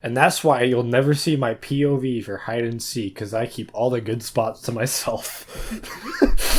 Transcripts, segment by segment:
And that's why you'll never see my POV for hide and seek, because I keep all the good spots to myself.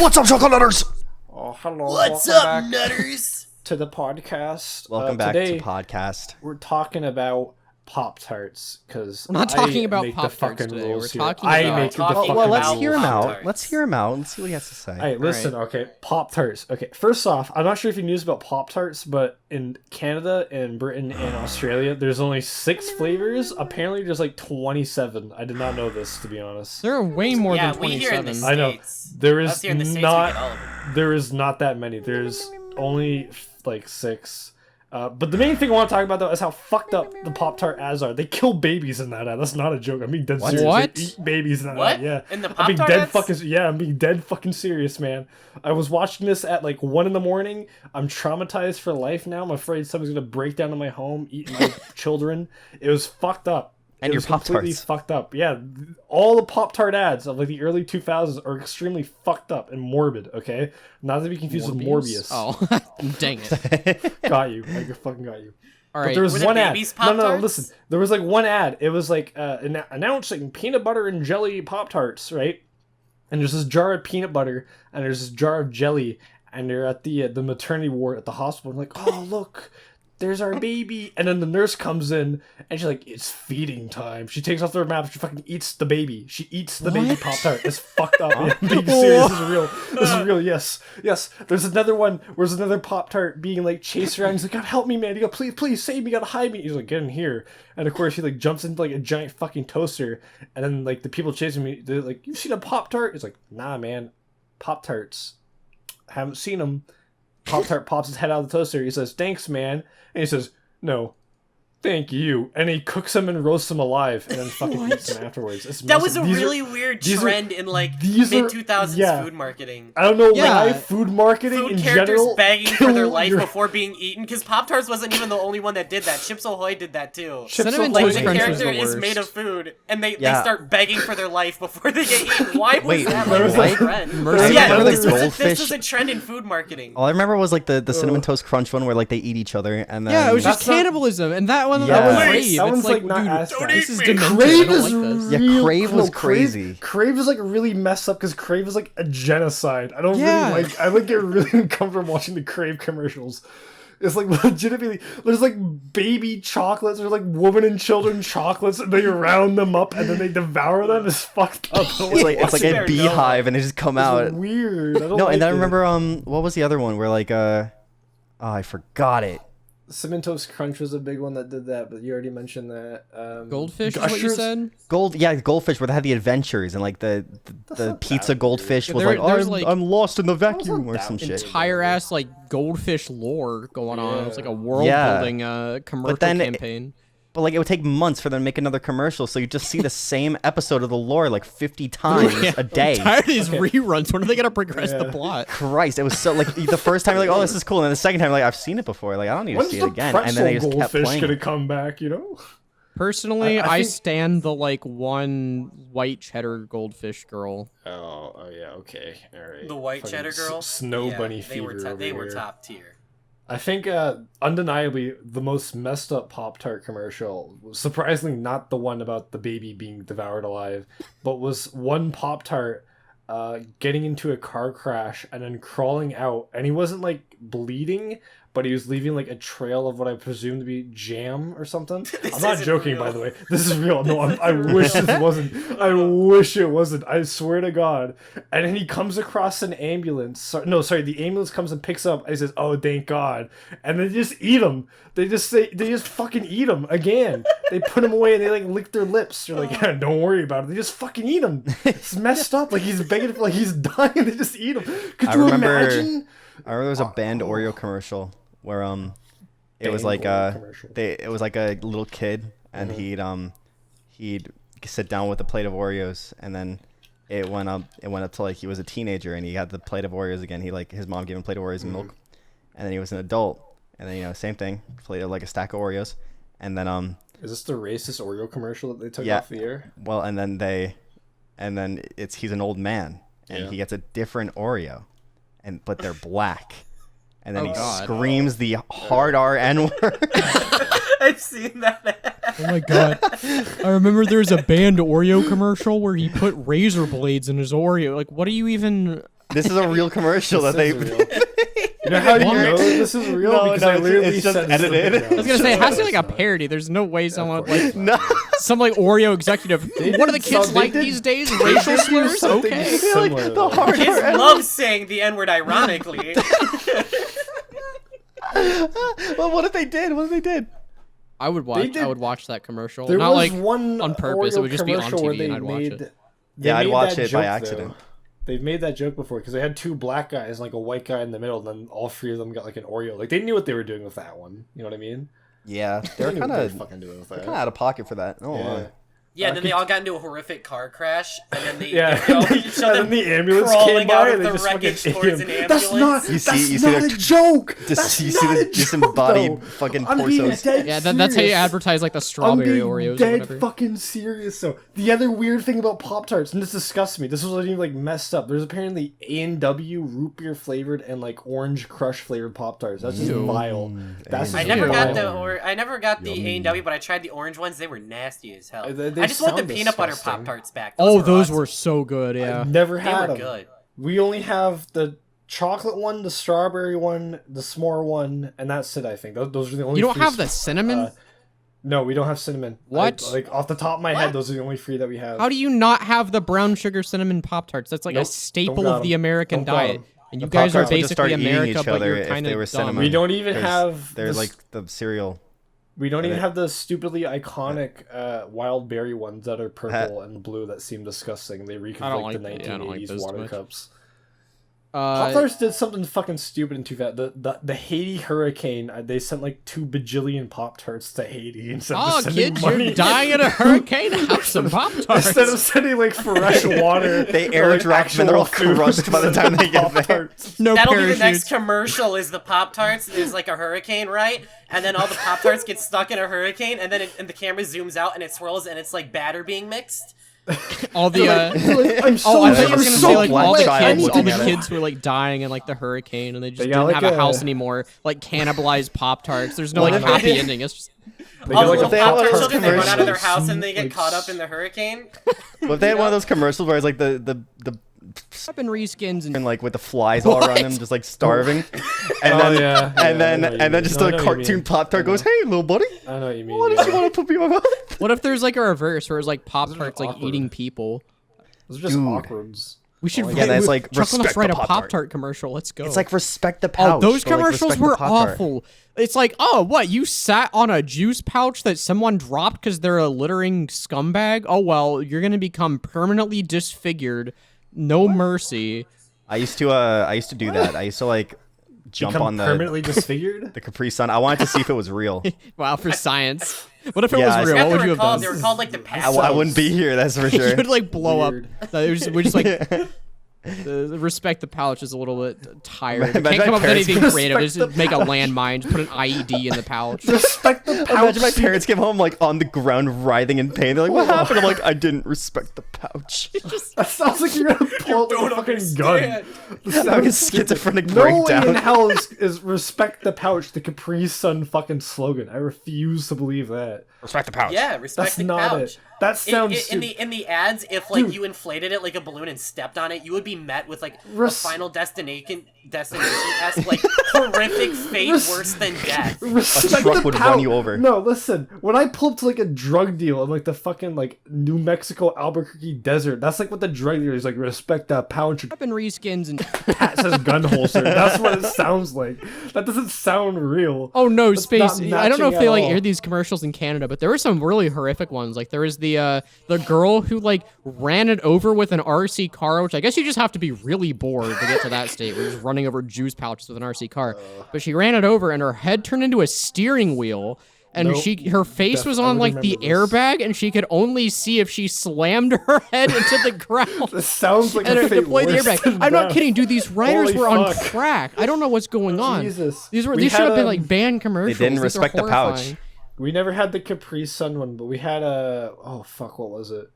What's up, Chucklenuts? Oh, hello. What's up, nutters? To the podcast. Welcome back today, to podcast. We're talking about Poptarts, because we're not talking about Poptarts today. We're talking I about make the fucking well, let's hear him Poptarts. out. Let's hear him out and see what he has to say. Hey, listen, okay, Poptarts. Okay, first off, I'm not sure if you knew this about Poptarts, but in Canada and Britain and Australia, there's only 6 flavors. Apparently, there's like 27. I did not know this, to be honest. There are way more than we here in 27. the I know. States. There Us is here in the States, we not. get all of them. There is not that many. There's only like 6. But the main thing I want to talk about though is how fucked up the Pop-Tart ads are. They kill babies in that ad. That's not a joke. I'm being dead serious. What? They eat babies in that What? ad. Yeah. In the I'm being Pop-Tart dead ads? fucking I'm being dead fucking serious, man. I was watching this at like 1 a.m. I'm traumatized for life now. I'm afraid someone's gonna break down in my home, eat my children. It was fucked up. And It your was completely Pop-Tarts. fucked up. Yeah, all the Pop-Tart ads of like the early 2000s are extremely fucked up and morbid. Okay, not to be confused with Morbius. Oh, dang it. Got you. I fucking got you. All But right. there was Were the one ad. babies No, Pop-Tarts? listen. There was like one ad. It was like announcing peanut butter and jelly Pop-Tarts, right? And there's this jar of peanut butter and there's this jar of jelly, and they're at the maternity ward at the hospital. And like, oh look, there's our baby. And then the nurse comes in and she's like, it's feeding time. She takes off their mask. She fucking eats the baby. She eats the baby What? Pop-Tart. It's fucked up. I'm being serious. This is real. This is real. Yes. Yes. There's another one where there's another Pop-Tart being like chased around. He's like, God help me, man. You go, please save me. You gotta hide me. He's like, get in here. And of course he like jumps into like a giant fucking toaster. And then like the people chasing me, they're like, you've seen a Pop-Tart? He's like, nah, man. Pop-Tarts. Haven't seen them. Pop-Tart pops his head out of the toaster. He says, thanks, man. And he says, no, thank you. And he cooks him and roasts him alive and then fucking eats him afterwards. It's That was a massive. really weird these are- trend in like these are- mid-2000s yeah. food marketing. I don't know Yeah. why food marketing Food in characters general begging for their kill life your- before being eaten, because Pop-Tarts wasn't even the only one that did that. Chips Ahoy did that too. Chips Cinnamon Ahoy Like, Toast the Crunch was character the is worst. made of food, and they Yeah. start begging for their life before they get eaten. Why was Wait, that there like was a like- trend? Mercy Yeah, Remember this the was goldfish? a trend in food marketing. All I remember was like the cinnamon toast crunch one where like they eat each other and then Yeah, it was That's just not- cannibalism, and that one Yeah. that was That Crave. one's, It's like, not dude, as bad. this is Don't eat me. demented. Crave I is don't like this. Yeah, Crave was Crave- crazy. Crave is like really messed up because Crave is like a genocide. I don't Yeah. really like. I like get really uncomfortable watching the Crave commercials. It's like legitimately. There's like baby chocolates or like woman and children chocolates, and they round them up and then they devour them. It's fucked up. It's like Watching a their beehive and they just come out. It's weird. I don't No, like and then I it. remember what was the other one where like oh, I forgot it. Cinnamon Toast Crunch was a big one that did that, but you already mentioned that. Goldfish is what you Gushers- said? Goldfish where they had the adventures and like the not pizza bad, goldfish dude. was There- like, there's, I'm, like- I'm lost in the vacuum not or that some shit. Entire ass like goldfish lore going on. It was like a world Yeah. building commercial then campaign. But like it would take months for them to make another commercial, so you just see the same episode of the lore like 50 times a day. I'm tired of these reruns. When are they gonna progress the plot? Christ, it was so like the first time you're like, oh, this is cool, and then the second time like I've seen it before, like I don't need to When's see the it again, and then they just kept goldfish playing. gonna come back? You know. Personally, I I think- stand the like one white cheddar goldfish girl. Oh yeah. Okay. All right. The white Fucking cheddar girl, Snow Yeah, bunny they were fever. they over were here. top tier. I think undeniably the most messed up Pop-Tart commercial, surprisingly not the one about the baby being devoured alive, but was one Pop-Tart getting into a car crash and then crawling out, and he wasn't like bleeding, but he was leaving like a trail of what I presume to be jam or something. I'm not isn't joking, real. by the way. This is real. No, I wish this wasn't. I wish it wasn't. I swear to God. And then he comes across an ambulance. Sorry, the ambulance comes and picks up. And he says, "Oh, thank God!" And they just eat him. They just fucking eat him again. They put him away and they like lick their lips. They're like, yeah, "Don't worry about it." They just fucking eat him. It's messed up. Like he's begging, like he's dying. They just eat him. Could I you remember- imagine? I remember there was a banned Oreo commercial where it was Banned like Oreo commercial. it was like a little kid and he'd sit down with a plate of Oreos and then it went up to like he was a teenager and he had the plate of Oreos again. He like his mom gave him a plate of Oreos and milk, and then he was an adult and then same thing, plate of like a stack of Oreos, and then Is this the racist Oreo commercial that they took Yeah. off the air? well and then he's an old man and Yeah. he gets a different Oreo, but they're black. And then Oh, he God. screams the hard R N word. I've seen that. Oh my god. I remember there was a banned Oreo commercial where he put razor blades in his Oreo. Like, what are you even... This is a real commercial that they. You know how do you know this is real? No, because no, I literally it's just said edited. I was gonna say, it has to be like a parody. There's no way someone like No. some like Oreo executive. What are the kids like these days? Racial slurs? Okay. Similar, though. Kids love saying the N-word ironically. Well, what if they did? What if they did? I would watch. They did- I would watch that commercial. There Not was like one on purpose. It Oreo would just be on commercial where TV they and I'd watch made- it. they Yeah, I'd made watch that it by joke, accident. though. They've made that joke before because they had two black guys and like a white guy in the middle, and then all three of them got like an Oreo. Like they knew what they were doing with that one. You know what I mean? Yeah, They they're knew kind what they of were fucking doing with that. out of pocket for that. Oh, Yeah. Yeah, then they all got into a horrific car crash, and then they Yeah, you know, and show them then the ambulance crawling came by out and of they the just wreckage fucking towards an hit him. ambulance. That's You not see a their- joke. you That's see not the a joke, disembodied though. fucking I'm being torsos. dead Yeah, that's how you serious. advertise like the I'm strawberry being Oreos or dead whatever. fucking serious. So the other weird thing about Pop-Tarts, and this disgusts me, this was even like messed up. There's apparently A&W root beer flavored and like orange crush flavored Pop-Tarts. That's just vile. That's I just never got vile. I never got the A&W, but I tried the orange ones. They were nasty as hell. They I just want the sound peanut butter disgusting. Pop-Tarts back. Those awesome. were so good. Yeah. I've never They had were them. good. We only have the chocolate one, the strawberry one, the s'more one, and that's it. I think those are the only. You don't three have the cinnamon? No, we don't have cinnamon. What? Like off the top of my head, those are the only three that we have. How do you not have the brown sugar cinnamon Pop Tarts? That's like Nope, a staple don't got of the 'em. American Don't got diet. 'em. And you The guys are Pop-Tarts would just start basically eating America, each but other you're if kind they were of dumb. cinnamon. We don't even 'Cause have. They're this- like the cereal. We don't even it. have the stupidly iconic wild berry ones that are purple and blue that seem disgusting. They reek I of don't like the like- yeah, I don't like 1980s those too water much. cups. Pop-Tarts did something fucking stupid in 2000. The Haiti hurricane, they sent like 2 bajillion Pop-Tarts to Haiti instead Oh, of sending kids, money. you're dying in a hurricane? Have some Pop Tarts. Instead of sending like fresh water, They or, like, airdrop them and they're all actual food, crushed by the time they get there. Pop-Tarts. No That'll be the parachutes. next commercial. Is the Pop-Tarts? There's like a hurricane, right? And then all the Pop-Tarts get stuck in a hurricane, and then and the camera zooms out and it swirls, and it's like batter being mixed. All the I'm so, oh, I thought you were I'm gonna so say like all the glad kids, child all the looking at it. kids who were like dying in like the hurricane, and they just They got, didn't like, have a house a- anymore. Like cannibalized Pop Tarts. There's no What like if they happy did- ending. It's just They All got, the like, little a they had one of Pop-Tart those children, they run out of their commercials. house and they get Like, caught up in the hurricane. Well, if they had one of those commercials where it's like the up in reskins and and like with the flies all around him, just like starving, and Oh, then yeah. Yeah, and I then know what you and then mean. just No, I a know what you cartoon mean. Pop-Tart goes, "Hey, little buddy, I know what you mean. why did you want to put me in my mouth?" what if there's like a reverse where it's like Pop Tarts like awkward. eating people? Those are just Dude. awkwards. We should yeah, that's like, Chucklenuts respect write the a Pop-Tart. Pop-Tart commercial. Let's go. It's like respect the pouch. Oh, those but, like, commercials respect the were Pop-Tart. awful. It's like, oh, what? You sat on a juice pouch that someone dropped because they're a littering scumbag? Oh, well, you're going to become permanently disfigured. No mercy. I used to do that. I used to like jump Become on permanently disfigured. the Capri Sun. I wanted to see if it was real. Wow, for science. What if it Yeah, I was real? I What would forgot you they were have called. done? They were called like the I wouldn't be here. That's for sure. You would like blow Weird. up. We're just like the respect the pouch is a little bit tired. Imagine Can't my come up with parents anything respect creative. Just the make a landmine, just put an IED in the pouch. Respect the pouch. Imagine my parents came home like on the ground writhing in pain. They're like, "What happened?" I'm like, "I didn't respect the pouch." That sounds like you're gonna pull out like a fucking gun. understand. Like a schizophrenic No way in breakdown. hell is respect the pouch the Capri Sun fucking slogan. I refuse to believe that. Respect the pouch. Yeah, respect That's the not pouch. it. That sounds in stupid. the ads, if like Dude. you inflated it like a balloon and stepped on it, you would be met with like a Res- Final Destination esque like horrific fate Res- worse than death. Respect truck the would pouch. run you over. No, listen. When I pull up to like a drug deal in like the fucking like New Mexico Albuquerque desert, that's like what the drug dealer is like. Respect that pouch. Up in reskins and Pat says gun holster. That's what it sounds like. That doesn't sound real. oh no, That's space. not I don't know if matching they at like all. air these commercials in Canada, but there were some really horrific ones. Like there was the girl who like ran it over with an RC car, which I guess you just have to be really bored to get to that state. Where you're just running over juice pouches with an RC car. But she ran it over and her head turned into a steering wheel. And Nope. her face was on I like the remember this. airbag, and she could only see if she slammed her head into the ground. This sounds like And a her fate deploy the worse airbag. than I'm not death. kidding, dude. These writers Holy were on fuck. crack. I don't know what's going on. Jesus. These We should had, have been like banned commercials. didn't These are respect the pouch. horrifying. We never had the Capri Sun one, but we had a oh fuck, what was it?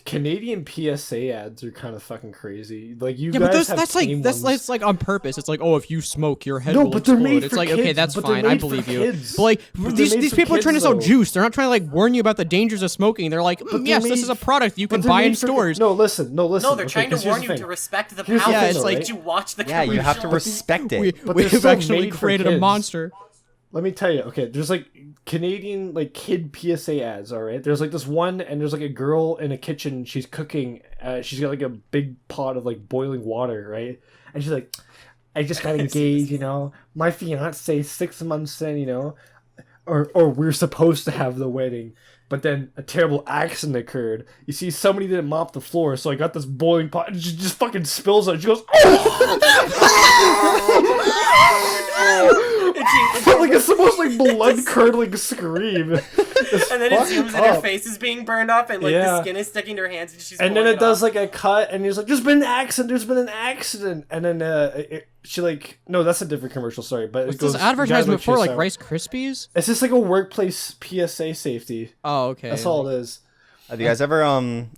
Canadian PSA ads are kind of fucking crazy. Like you Yeah, guys but have that's tame like ones. like on purpose. It's like, oh, if you smoke, your head No, will but they're explode. made It's for like, okay, kids, that's but they're fine. I made for believe you. kids. But like But they're made these for people are trying to kids, sell though. juice. They're not trying to like warn you about the dangers of smoking. They're like, But they're yes, this made- is a product you but can they're buy made in for- stores. No, listen. No, they're okay, trying to 'cause here's warn the you thing. to respect the Here's the power. Yeah, thing, it's though, like- right? Did you watch the Yeah, you have to commercial? respect it. But they're We've still actually made for created a kids. monster. Let me tell you, okay, there's like Canadian like kid PSA ads, all right? There's like this one, and there's like a girl in a kitchen, she's cooking, she's got like a big pot of like boiling water, right? And she's like, I just got engaged, you know, my fiance 6 months in, you know, or we're supposed to have the wedding, but then a terrible accident occurred. You see, somebody didn't mop the floor, so I got this boiling pot, and she just fucking spills it. She goes, like it's the most like blood curdling scream. And then it zooms and her face is being burned off, and like the Yeah. skin is sticking to her hands, and she's. And then pulling it does off. like a cut, and he's like, "There's been an accident. There's been an accident." And then she like, no, that's a different commercial. Sorry, but Was it goes. this advertisement for like chase out. Rice Krispies? It's just like a workplace PSA safety. Oh, okay. That's all it is. Have you guys ever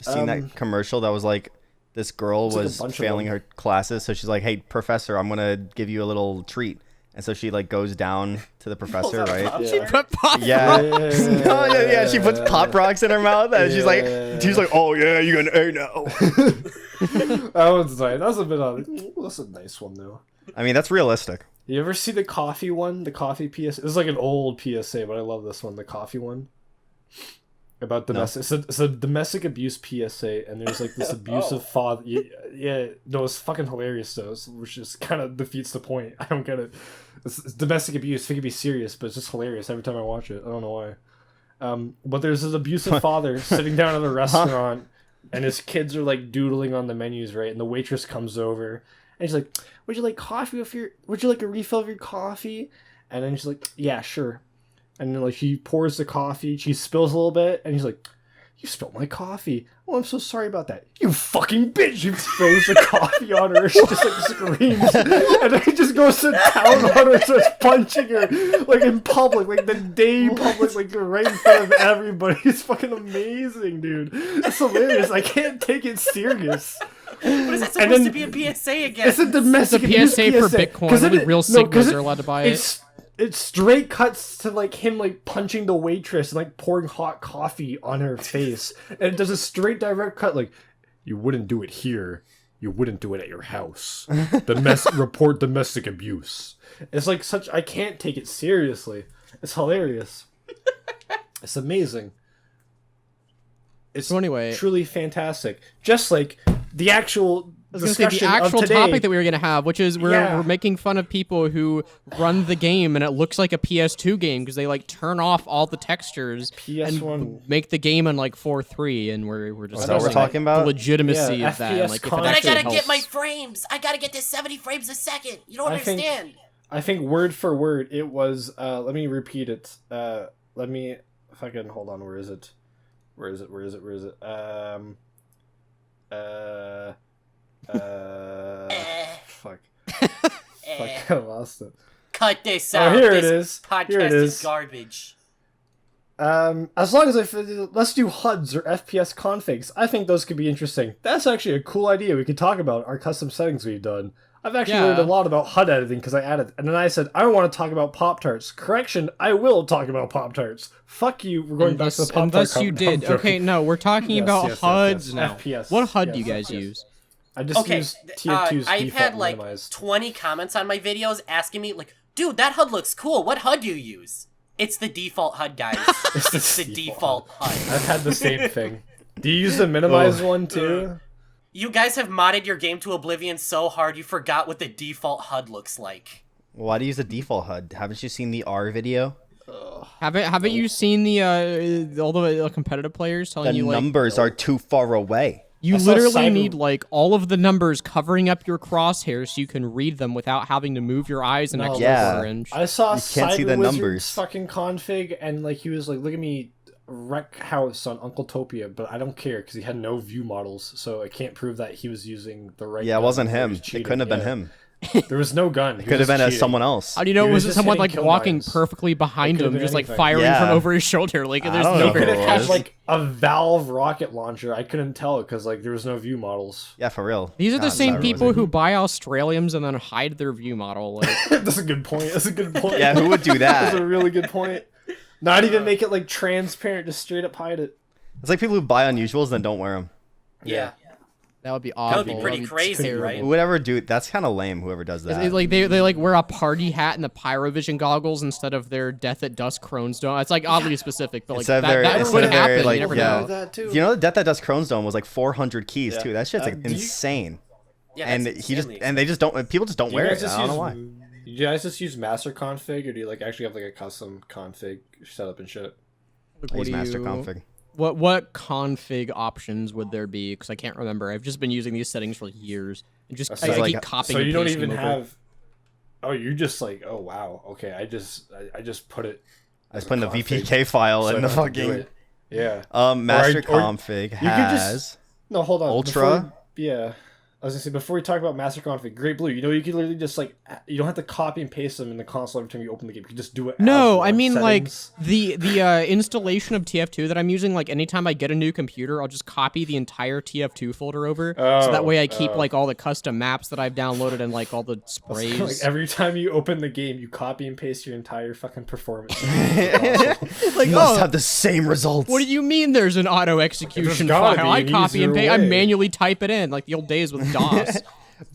seen that commercial that was like this girl like a was bunch of failing them. her classes, so she's like, "Hey, professor, I'm gonna give you a little treat," and so she like goes down to the professor, Pulls out a right? Pop-Tart. She put pot. Yeah. No, yeah. She puts pop rocks in her mouth, and she's like, "Oh yeah, you're gonna A now." That one's nice. That's a bit of. That's a nice one though. I mean, that's realistic. You ever see the coffee one? The coffee PSA. This is like an old PSA, but I love this one. The coffee one. About domestic, it's a domestic abuse PSA, and there's like this abusive father. Yeah, no, it's fucking hilarious though, which just kind of defeats the point. I don't get it. It's domestic abuse. It can be serious, but it's just hilarious every time I watch it. I don't know why. But there's this abusive father sitting down at a restaurant, and his kids are like doodling on the menus, right? And the waitress comes over, and she's like, "Would you like coffee with your? Would you like a refill of your coffee?" And then she's like, "Yeah, sure." And then, like, she pours the coffee, she spills a little bit, and he's like, "You spilled my coffee. Oh, I'm so sorry about that. You fucking bitch!" He throws the coffee on her, she just, like, screams. And then he just goes to town on her, starts punching her, like, in public, like, the day public, like, right in front of everybody. It's fucking amazing, dude. It's hilarious. I can't take it serious. What is that And supposed then- to be a PSA again? It's a domestic It's a abuse PSA for Bitcoin. 'Cause Only it- real no, Sigmas 'cause are allowed to buy it. It straight cuts to like him like punching the waitress and like pouring hot coffee on her face, and it does a straight direct cut like, "You wouldn't do it here, you wouldn't do it at your house. Report domestic abuse." It's like such. I can't take it seriously. It's hilarious. It's amazing. It's So anyway, truly fantastic. Just like the actual. I was going to say the discussion of actual today. topic that we were going to have, which is Yeah. we're making fun of people who run the game and it looks like a PS2 game because they like turn off all the textures PS1. and make the game in like 4:3, and we're just Is that what we're talking about? the legitimacy Yeah, of that. FPS And, like, if it content. But I actually gotta get helps. my frames. I gotta get to 70 frames a second. You don't I think- understand. I think word for word it was let me repeat it. Let me fucking hold on, where is it? Fuck. Fuck, I lost it. Cut this Oh, out. here it This is. podcast Here it is is. garbage. As long as let's do HUDs or FPS configs. I think those could be interesting. That's actually a cool idea. We could talk about our custom settings we've done. I've actually learned a lot about HUD editing because I added, and then I said I want to talk about Pop-Tarts. Correction, I will talk about Pop-Tarts. Fuck you. We're going back to the Pop-Tart. Unless you did. Okay, no, we're talking Yes, about yes, HUDs yes. now. FPS. What HUD do you Yes, guys yes. use? I just Okay, use TF2's I've default had like minimized. 20 comments on my videos asking me, like, dude, that HUD looks cool. What HUD do you use? It's the default HUD, guys. It's the default HUD. I've had the same thing. Do you use the minimized one too? You guys have modded your game to oblivion so hard you forgot what the default HUD looks like. Why do you use the default HUD? Haven't you seen the R video? Haven't you seen the all the competitive players telling The you like numbers are too far away. you I saw literally Cyber- need like all of the numbers covering up your crosshairs so you can read them without having to move your eyes an extra Yeah. quarter inch. I saw You can't see the CyberWizard's numbers. fucking config, and like he was like, "Look at me wreck house on Uncle Topia," but I don't care because he had no view models, so I can't prove that he was using the right. Yeah, it gun wasn't or he him. was It cheating. couldn't have been Yeah. him. There was no gun. Could have been someone else. How do you know He it was was just someone hitting like kill walking mines. perfectly behind could've him, been just like anything. firing Yeah. from over his shoulder? Like I there's don't no know He could have who it had was. like a Valve rocket launcher. I couldn't tell because like there was no view models. Yeah, for real. These are the God, same CyberWizard. people who buy Australiums and then hide their view model. Like, That's a good point. That's a good point. Yeah, who would do That's a that? really good point. Not even make it like transparent. Just straight up hide it. It's like people who buy unusuals and then don't wear them. Yeah. that would be That awful. would be pretty crazy, terrible. right? Who would ever do? That's kind of lame. Whoever does that. It's like they like wear a party hat and the pyrovision goggles instead of their Death at Dusk Crohn's Dome. It's like oddly specific, but like Instead of that, their- that instead could of their, happen. like, You never yeah. know. That too. You know, the Death That Dust Crohn's Dome was like 400 keys Yeah. too. That shit's like do you- insane. Yeah, And that's he just insanely and they just don't. People just don't Do you wear guys it. just I don't know use- why. Do you guys just use master config, or do you like actually have like a custom config setup and shit? Like, I what use do master you- config. What config options would there be? Because I can't remember. I've just been using these settings for years. And just That's I like- keep copying. So and you don't pasting even them over. have. Oh, you just like. Oh wow. Okay, I just put it. I just put in the config, VPK file so I in the don't have to do fucking it. Yeah. master or config could just- has. No, hold on. Ultra? Yeah. I was gonna say before we talk about master config, Great Blue. You know, you can literally just like you don't have to copy and paste them in the console every time you open the game. You can just do it. No, as I one mean settings. like the installation of TF2 that I'm using. Like anytime I get a new computer, I'll just copy the entire TF2 folder over, so that way I keep like all the custom maps that I've downloaded and like all the sprays. Like every time you open the game, you copy and paste your entire fucking performance. like, Must oh, have the same results. what do you mean? There's an auto execution There's gotta file? be I an copy and easier paste. I way. manually type it in like the old days with DOS.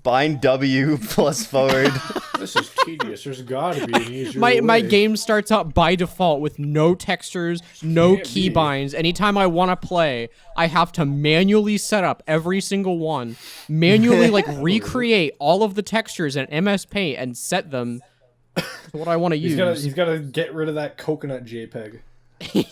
Bind W plus forward. This is tedious. There's gotta be an easier My way. game starts up by default with no textures, no Can't key be. binds. Anytime I want to play, I have to manually set up every single one, manually like recreate all of the textures in MS Paint and set them to what I want to use. He's gotta get rid of that coconut JPEG.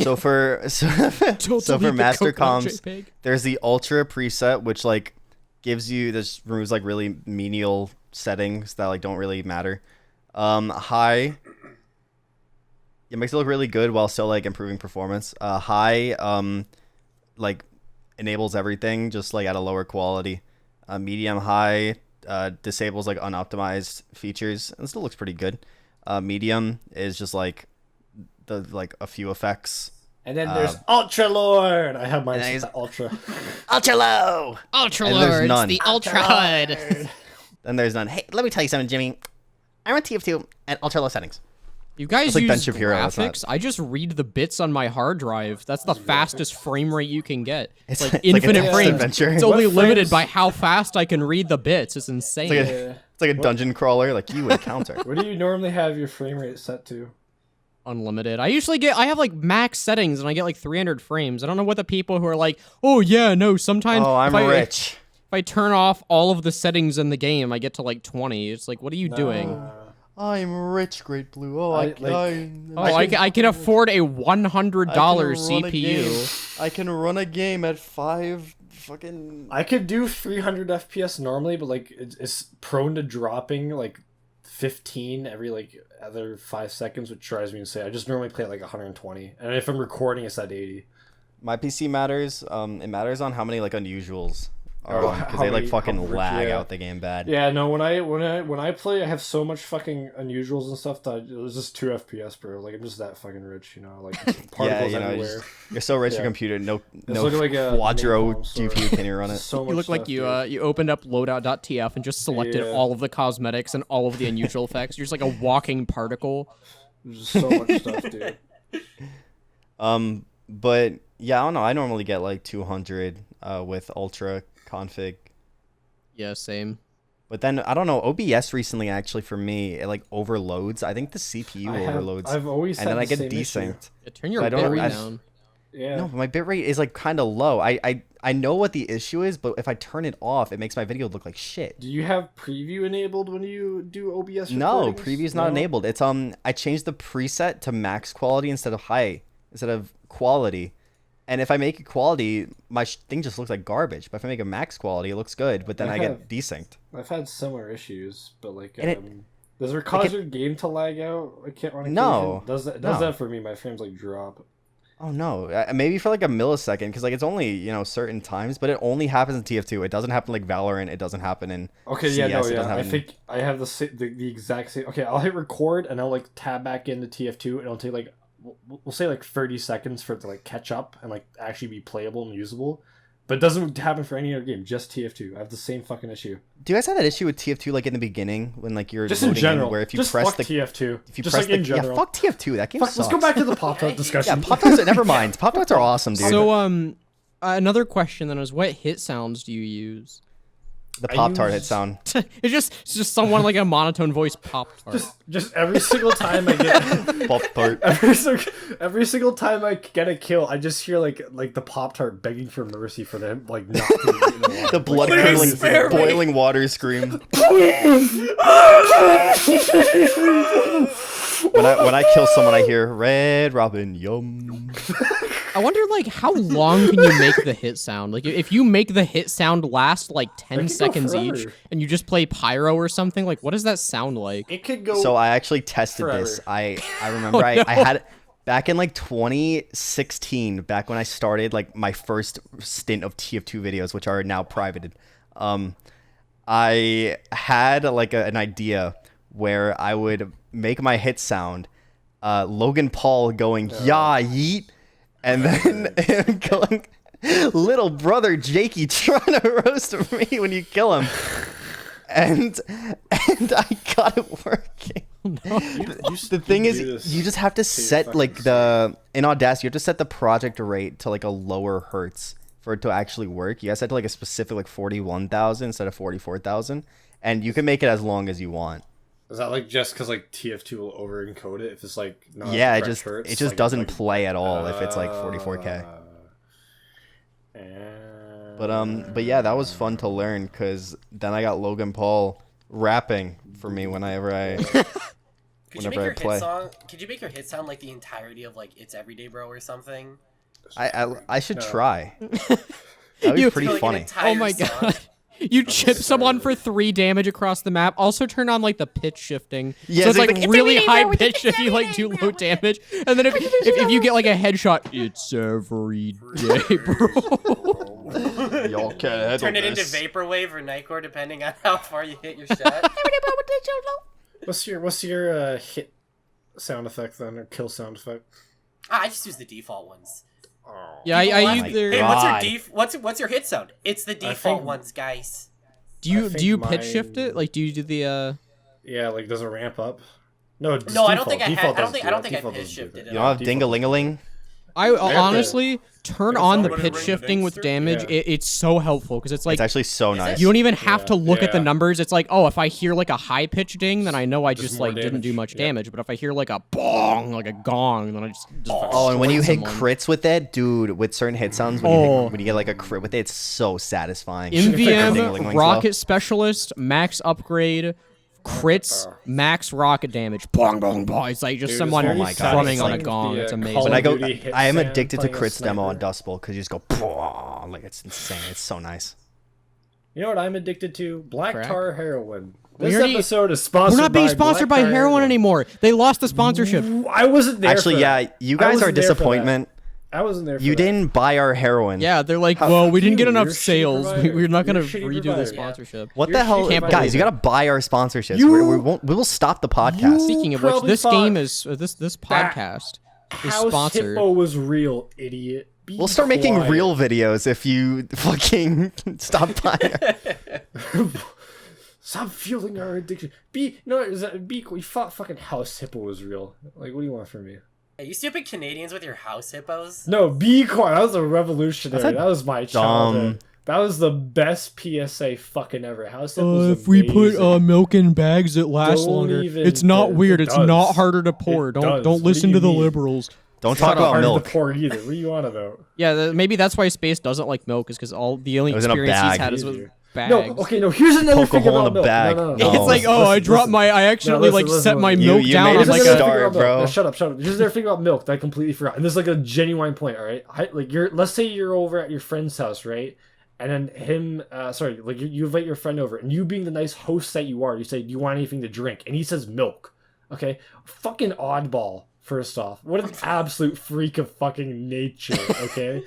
So for Don't so for delete the master coconut comms, JPEG. there's the ultra preset, which like gives you this removes like really menial settings that like don't really matter. High, it makes it look really good while still like improving performance. High, like enables everything just like at a lower quality. Medium high disables like unoptimized features and still looks pretty good. Medium is just like the like a few effects. And then there's Ultra Lord. I have mine and set he's- to Ultra. Ultra low. Ultra And there's Lords, none. the Ultra HUD. Then there's none. Hey, let me tell you something, Jimmy. I run TF2 at ultra low settings. You guys It's like Ben use Shapiro, that's not- graphics? I just read the bits on my hard drive. That's the fastest frame rate you can get. It's like like a infinite text frames. adventure. It's What only limited frames- by how fast I can read the bits. It's insane. It's like a dungeon crawler, like you would encounter. What do you normally have your frame rate set to? Unlimited. I have like max settings and I get like 300 frames. I don't know what the people who are like, oh yeah, no, sometimes Oh, I'm If rich. I turn off all of the settings in the game, I get to like 20. It's like, what are you doing? I'm rich, Great Blue. Oh, I I can afford a $100 CPU. I can run a game at 5 fucking. I could do 300 FPS normally, but like it's prone to dropping like 15 every like other 5 seconds, which drives me insane. I just normally play at like 120, and if I'm recording, it's at 80. My PC matters. It matters on how many like unusuals are Oh, on, because how they like many- fucking how much, lag yeah. out the game bad. Yeah, no. When I play, I have so much fucking unusuals and stuff that it was just 2 FPS, bro. Like I'm just that fucking rich, you know. Like particles Yeah, you're so rich your Yeah. computer, no looking like a Quadro napalm sword. GPU can you run it. So much You look like stuff, you dude. you opened up loadout.tf and just selected Yeah. all of the cosmetics and all of the unusual effects. You're just like a walking particle. There's just so much stuff, dude. But yeah, I don't know. I normally get like 200 with ultra config. Yeah, same. But then I don't know. OBS recently actually for me it like overloads. I think the CPU overloads, I've always and had then I the get same issue. desynced. Yeah, turn your I don't- bitrate I- down. Yeah. No, but my bitrate is like kind of low. I know what the issue is, but if I turn it off, it makes my video look like shit. Do you have preview enabled when you do OBS? No, recordings? preview's not No? enabled. It's I changed the preset to max quality instead of quality. And if I make it quality, my thing just looks like garbage. But if I make it max quality, it looks good. But then I get desynced. I've had similar issues, but like, And does it cause your game to lag out? I can't run. No, Does that? no. Does that for me? My frames like drop. Oh no, maybe for like a millisecond, because like it's only, you know, certain times, but it only happens in TF2. It doesn't happen like Valorant. It doesn't happen in Okay, CS, yeah, no, it yeah. doesn't I happen think I have the exact same. Okay, I'll hit record and I'll like tab back into TF2 and it'll take like we'll say like 30 seconds for it to like catch up and like actually be playable and usable. But it doesn't happen for any other game, just TF2. I have the same fucking issue. Do you guys have that issue with TF2 like in the beginning when like you're Just in loading general, where if you just press fuck the TF2. if you just press like in the yeah, general. fuck TF2, that game Fuck, sucks. let's go back to the Poptart discussion. Yeah, Pop-Tarts, never mind. Pop-Tarts are awesome, dude. So another question then is, what hit sounds do you use? The Pop-Tart hit use- sound. It's just someone like a monotone voice Pop-Tart. Just every single time I get Pop-Tart. every single time I get a kill, I just hear like the Pop-Tart begging for mercy for them like not to be eaten alive. The blood Please curdling, spare me. boiling water scream. When I kill someone, I hear Red Robin, yum. I wonder, like, how long can you make the hit sound? Like, if you make the hit sound last, like, 10 go seconds forever. each, and you just play Pyro or something, like, what does that sound like? It could go. So I actually tested this. Forever. I remember I had back in like 2016, back when I started like my first stint of TF2 videos, which are now privated. I had like an idea where I would make my hit sound Logan Paul going "Yeah, yeet," and then him going "Little brother Jakey trying to roast me when you kill him," and I got it working. The thing is, you just have to set like in Audacity, you have to set the project rate to like a lower hertz for it to actually work. You guys set to like a specific like 41,000 instead of 44,000, and you can make it as long as you want. Is that like just because like TF2 will over encode it if it's like not Yeah, the correct hertz? it just Like, doesn't like, play at all if it's like 44K. But yeah, that was fun to learn because then I got Logan Paul rapping for me whenever I Could you make whenever I your play. hit song? Could you make your hit sound like the entirety of like It's Everyday Bro or something? I should try. That'd be pretty Like, an funny. entire Oh my song. god. You chip someone for 3 damage across the map. Also turn on like the pitch shifting. Yeah, so it's so like it's like, really high pitched if you like do low damage. And then if you get like a headshot, it's every day, bro. Y'all can't handle Turn it into this. Vaporwave or Nightcore depending on how far you hit your shot. What's your hit sound effect then, or kill sound effect? I just use the default ones. Yeah, I Oh either. my Hey, God. what's your hit sound? It's the default think- ones, guys. Do you I do you think pitch shift it? mine- Like do you do the Yeah, like does it ramp up? No, it's No, I default. don't think I had. Default I don't doesn't think do I don't that. think I Default pitch doesn't do shifted that. it. You don't have Default ding-a-ling-a-ling? I honestly turn on the somebody pitch ring the shifting with dingster? damage. Yeah. It's so helpful because it's like It's actually so nice. you don't even have to look at the Yeah. numbers. It's like, oh, if I hear like a high pitch ding, then I know I just more like didn't do damage. much Yeah. damage. But if I hear like a bong, like a gong, then I just Oh, and when you hit someone. crits with that, dude, with certain hit sounds, when you get like a crit with it, it's so satisfying. MVM, Ding-a-ling-a-ling rocket specialist, max upgrade, crits, max rocket damage. Bong, bong, bong. It's like just Dude, someone it's very my God. drumming on a satisfying gong. the, It's Call amazing. When I go, Duty hit I am sound addicted to playing a crits demo on sniper. Dust Bowl because you just go, "Pwah," like it's insane. It's so nice. You know what I'm addicted to? Black Crack? tar heroin. We This already- episode is sponsored. We're not being by sponsored Black by Tar heroin anymore. They lost the sponsorship. I wasn't there. Actually, for yeah, that. you I guys are a wasn't there for that. disappointment. I wasn't there. For You that. didn't buy our heroin. Yeah, they're like, well, we didn't get you. enough You're a shitty sales. provider. We're not gonna You're a shitty redo the provider. sponsorship. What You're the hell, shitty guys? You provider. gotta buy our sponsorships. You- We will stop the podcast. Speaking of which, probably this thought game is this podcast is House sponsored. Hippo was real, idiot. Be We'll start making quiet. real videos if you fucking stop buying. Stop fueling our addiction. We thought fucking House Hippo was real. Like, what do you want from me? Hey, you stupid Canadians with your house hippos. No, be quiet. That was a revolutionary. That's a That was my childhood. That was the best PSA fucking ever. House Hippo was If we put amazing. milk in bags, it lasts Don't longer. even- It's not it weird. It's does. not harder to pour. It Don't does. don't What listen do to you the mean? liberals. Don't It's talk not about hard milk. to pour either. What are you on about? Yeah, maybe that's why Space doesn't like milk, is because the only It was in a experience he's bag. had is with bags. No, okay, no. Here's another Poke a thing hole in about a milk. bag. No. No. It's like, listen, oh, I dropped I accidentally listen, set my listen. milk You down made on a like Here's a. another thing star, about milk. bro. No, shut up. Here's another thing about milk that I completely forgot. And this is like a genuine point, all right? Like let's say you're over at your friend's house, right? And then you invite your friend over, and you being the nice host that you are, you say, do you want anything to drink? And he says milk. Okay? Fucking oddball First off, what an absolute freak of fucking nature. Okay.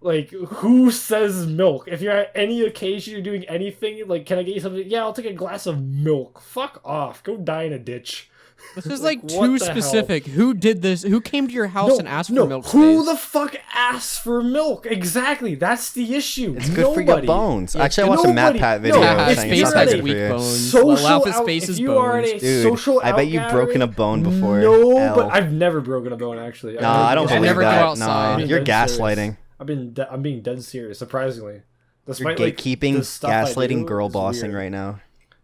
Like, who says milk? If you're at any occasion, you're doing anything, like, can I get you something? Yeah, I'll take a glass of milk. Fuck off. Go die in a ditch. This is like too specific. Hell? Who did this? Who came to your house and asked for milk? Who the fuck asks for milk? Exactly. That's the issue. It's good for your bones. Yeah, Actually, I watched a MatPat video. Space has weak bones. Laugh at Space's bones. Dude, I bet you've broken a bone before. No, but I've never broken a bone, actually. Nah, I don't believe never that. go outside. Nah, you're gaslighting. I'm being dead serious, surprisingly. Despite, you're gatekeeping, gaslighting, girl bossing right now.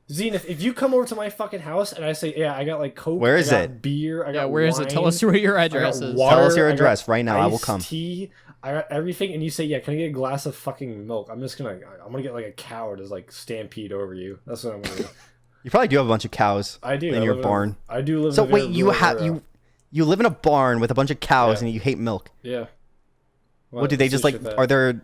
Zenith, if you come over to my fucking house and I say, yeah, I got like Coke, where is I got it? Beer, I got where wine, is it? Tell us where your address is. Water, tell us your address right now. I will come. Tea, I got everything, and you say, yeah, can I get a glass of fucking milk? I'm gonna get like a cow to like stampede over you. That's what I'm gonna do. You probably do have a bunch of cows. I do. In your barn. I do live. So in a wait, you live in a barn with a bunch of cows and you hate milk. Yeah. What do they just like? Are there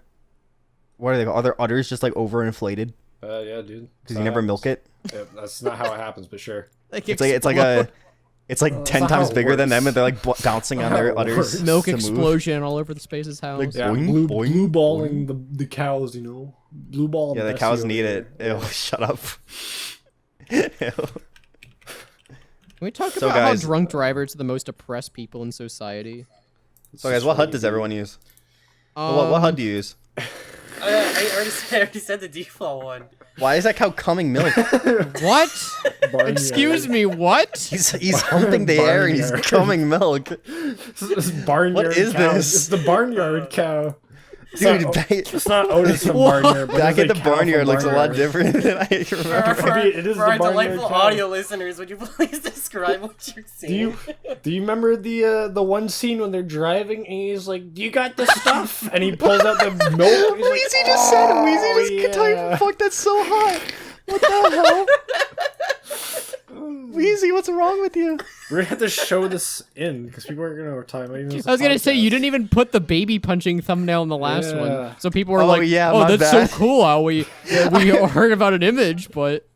udders just like overinflated? Yeah, dude. Because you never milk it. Yeah, that's not how it happens, but sure. It's like 10 times bigger than them, and they're like bouncing on their udders. Milk explosion all over the Space's house. Like, yeah, blue balling the cows, you know. Blue ball. Yeah, the cows need it. Ew, shut up. Ew. Can we talk about how drunk drivers are the most oppressed people in society? So guys, what HUD does everyone use? What HUD do you use? I already said the default one. Why is that cow coming milk? What? Excuse me, what? He's humping the air and he's coming milk. This barnyard what is cow. this? It's the barnyard cow. Dude, it's not Otis from Barnyard. But back at the barnyard looks a lot different than I remember. For our delightful audio listeners, would you please describe what you're seeing? Do you remember the one scene when they're driving and he's like, "Do you got the stuff?" And he pulls out the milk. He's Wheezy like, just said it. Wheezy just typed, "Fuck, that's so hot." What the hell? Wheezy, what's wrong with you? We're gonna have to show this in because people aren't gonna time. I was gonna say you didn't even put the baby punching thumbnail in the last one, so people were like, yeah, "Oh, that's bad. so cool how we heard about an image." But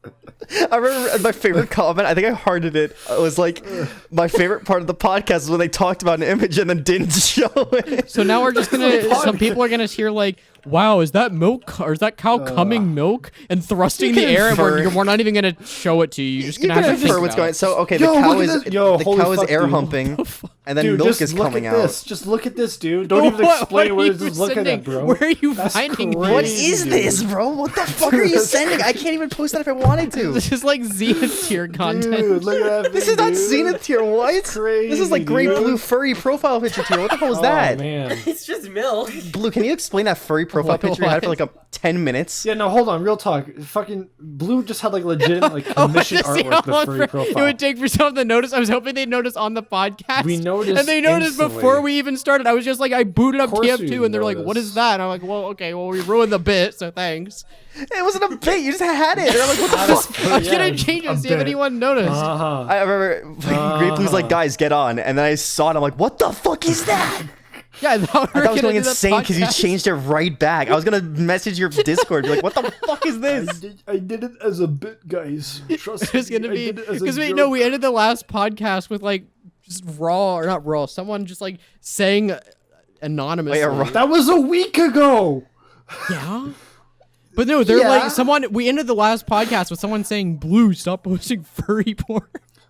I remember my favorite comment. I think I hearted it. It was like my favorite part of the podcast is when they talked about an image and then didn't show it. So now we're just gonna. Some people are gonna hear like, "Wow, is that milk or is that cow coming milk and thrusting the air?" And we're not even gonna show it to you. You're just gonna have to think what's about going. it. So okay, the cow is air humping, and then dude, milk is coming out. Just look at this, dude. Don't even explain what it is. Just look at that, bro. Where are you finding crazy, what is this, bro? What the fuck are you sending? I can't even post that if I wanted to. This is like Zenith tier content. Dude, look at that. This is not Zenith tier. What? Crazy, this is like great blue furry profile picture tier. What the hell is that? Man. It's just milk. Blue, can you explain that furry profile picture you had for like 10 minutes? Yeah, no, hold on. Real talk. Fucking Blue just had like legit like commission artwork. The furry profile. It would take for someone to notice. I was hoping they'd notice on the podcast. We noticed, and they noticed instantly. Before we even started. I was just like, I booted up TF2, and they're like, noticed. "What is that?" And I'm like, "Well, okay, well, we ruined the bit, so thanks." It wasn't a bit. You just had it. And I'm like, what the fuck? I was gonna change it, see if anyone noticed. I remember Great Blue's like, guys, get on. And then I saw it. I'm like, what the fuck is that? Yeah, I thought we were was going do the insane because you podcast. changed it right back. I was gonna message your Discord. You're like, what the fuck is this? I did it as a bit, guys. Trust It was gonna me. be because we ended the last podcast with like just not raw. Someone just like saying anonymously. That was a week ago. Yeah. But no, they're like we ended the last podcast with someone saying, "Blue, stop posting furry porn."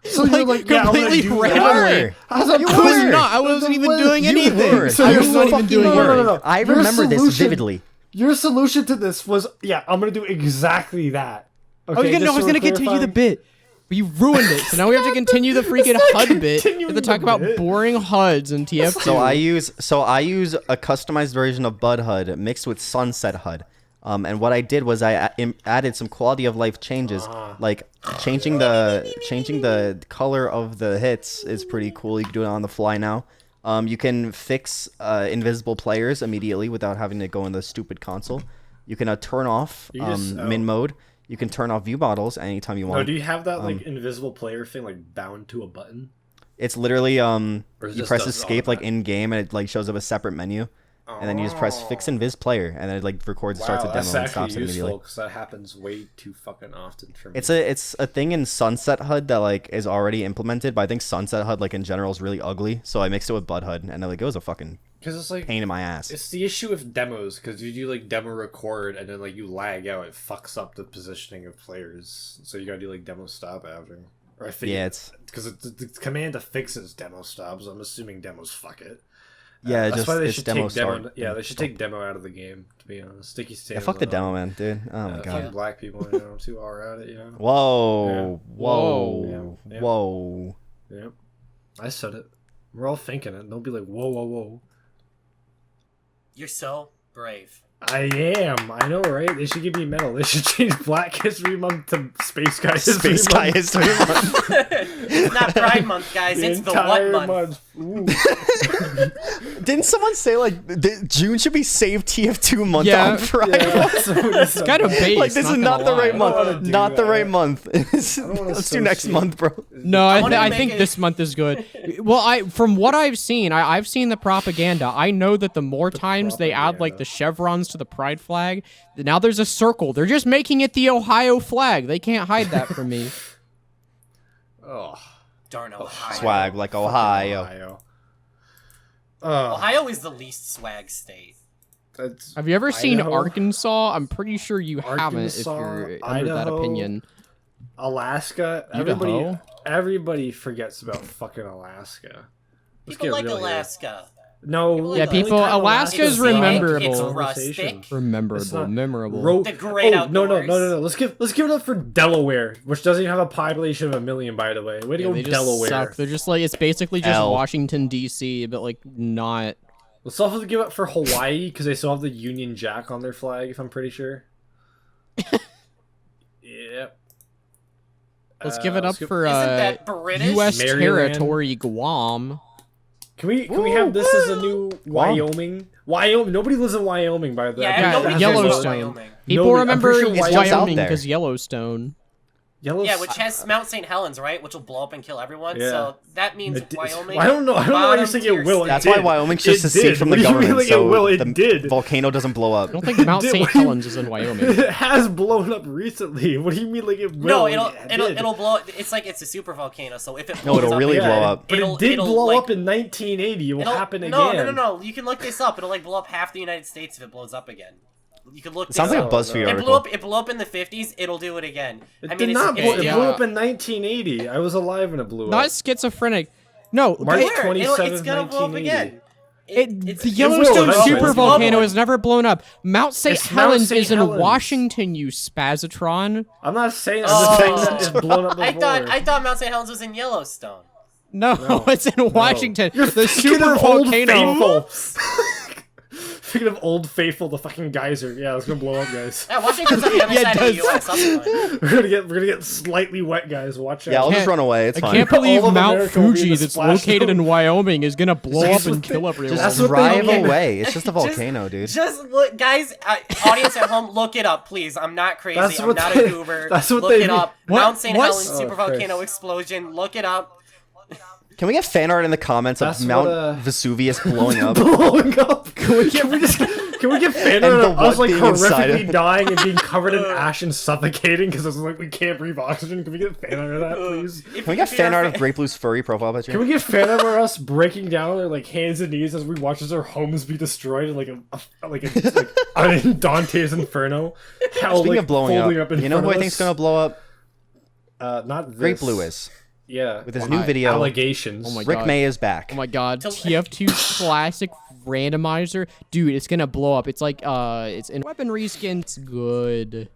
So you're like, yeah, completely randomly. I wasn't even doing anything. So I was not even doing no. I remember this vividly. Your solution to this was, yeah, I'm gonna do exactly that. Okay, I was gonna continue the bit. But you ruined it. So now we have to continue the freaking HUD bit. We have to talk about boring HUDs and TF2. So I use a customized version of Bud HUD mixed with Sunset HUD. And what I did was I added some quality of life changes, like changing the color of the hits is pretty cool. You can do it on the fly now. You can fix invisible players immediately without having to go in the stupid console. You can turn off min mode. You can turn off view bottles anytime you want. Oh, do you have that like invisible player thing like bound to a button? It's literally you press escape like in game and it like shows up a separate menu. and then you just press fix invis player, and then it like records, starts a demo, and that's stops actually immediately. useful because that happens way too fucking often for me. It's a thing in Sunset HUD that like is already implemented, but I think Sunset HUD like in general is really ugly, so I mixed it with Bud HUD, and it was a fucking because it's like pain in my ass. It's the issue with demos because you do like demo record and then like you lag out, it fucks up the positioning of players. So you gotta do like demo stop after. Or I think it's because the command to fix is demo stops. I'm assuming demos fuck it. Yeah, that's why they it's should demo take demo. start. Yeah, they should take demo out of the game. To be honest, sticky Yeah, fuck the demo, man, dude. Oh my fucking god. black people, you know, too all around it, you know. Whoa, Yeah. whoa, Yeah. whoa. Yep, I said it. We're all thinking it. Don't be like whoa, whoa, whoa. You're so brave. I am. I know, right? They should give me a medal. They should change Black History Month to Space Guy History Space Guy Month. History Month. It's not Pride Month, guys. It's the what entire month. Ooh. Didn't someone say like June should be saved TF2 month Yeah. on Friday? Yeah, It's kind of base. Like this is not the right I don't wanna month. do Not the that. right month. wanna Let's do next associate- month, bro. No, I wanna I make think it- this month is good. Well, from what I've seen, I've seen the propaganda. I know that the more times they add like propaganda. the chevrons to the pride flag, now there's a circle. They're just making it the Ohio flag. They can't hide that from me. Oh, Darn Ohio. Swag like Ohio. Ohio. Ohio is the least swag state. That's Have you ever seen Idaho, Arkansas? I'm pretty sure you haven't if Arkansas, you're under that Idaho, opinion. Alaska. Idaho? Everybody forgets about fucking Alaska. Let's People get like real here. Alaska. No. Yeah, the only people- time Alaska is Alaska's not rememberable. It's conversation. rustic. Memorable, memorable. The great no. outdoors. Let's give it up for Delaware, which doesn't even have a population of 1 million, by the way. Way to Yeah, go, they just Delaware. suck. They're just like, it's basically just L. Washington D.C., but like not. Let's also give it for Hawaii because they still have the Union Jack on their flag, if I'm pretty sure. Yep. Let's give it up for Isn't that British? U.S. Maryland. territory, Guam. Can we have this as a new Wyoming? Wyoming. Nobody lives in Wyoming, by the way. Yeah, Yeah, nobody cares Yellowstone. about Wyoming. People Nobody- I'm remember pretty sure It's just out Wyoming there. because Yellowstone. Yellowstone. Yeah, which has Mount St. Helens, right? Which will blow up and kill everyone. Yeah. So that means Wyoming. I don't know. I don't know why you're saying it will. That's It why did. Wyoming's It just a seat did. from What the do you mean, government, like, so it will? It the did. volcano doesn't blow up. I don't think Mount did. St. What do you- Helens is in Wyoming. It has blown up recently. What do you mean, like it will? No, It did. it'll blow. It's like it's a super volcano. So if it No, blows it'll up really again, blow up. But it'll- it did it'll, blow like- up in 1980. It will happen again. No. You can look this up. It'll like blow up half the United States if it blows up again. You could look. It sounds this like a up. BuzzFeed It article. blew up in the 50s. It'll do it again. It I mean, did it's, not blow. It it's, yeah. blew up in 1980. I was alive when it blew Not up. schizophrenic. No, March it- 27th, it's gonna blow up 1980. again. the will Yellowstone eventually. super It's volcano global. has never blown up. Mount St. It's Mount Helens St. is in Helens. Washington, you spazatron. I'm not saying. I'm just saying that it's blown up before. I thought Mount St. Helens was in Yellowstone. No, it's in Washington. You're The thinking super of Old volcano. Faithful. Thinking of Old Faithful, the fucking geyser. Yeah, it's gonna blow up, guys. Yeah, Washington's on the other Yeah, it side of the does. U.S. I'm fine. We're gonna get slightly wet, guys. Watch out. Yeah, I'll just can't- run away. It's I fine. can't believe All of Mount America will be in Fuji the that's splash located zone. in Wyoming is gonna blow up That's and what kill they- everyone. That's Just what they drive don't get. away. It's just a volcano, dude. Just look, guys, audience at home, look it up, please. I'm not crazy. That's I'm what not they- a goober. that's what look they it mean. up. What? Mount St. What? Helens Oh, supervolcano Christ. explosion. Look it up. Can we get fan art in the comments That's of Mount what, Vesuvius blowing up? Blowing up. Can we get fan And art the of us what like being inside horrifically it. dying and being covered in ash and suffocating because it's like we can't breathe oxygen? Can we get fan art of that, please? If Can we get you're fan a art of Great Blue's furry profile picture? Can we get fan art of us breaking down on our like hands and knees as we watch as our homes be destroyed in like in Dante's Inferno? Hell, Speaking like, of blowing folding up, in you know front who I of think's us? gonna blow up? Not this. Great Blue is. Yeah. With his Why? new video. Allegations. Oh my Rick God. May is back. Oh my god, So- TF2 classic randomizer. Dude, it's gonna blow up. It's like, it's in weapon reskins. Good.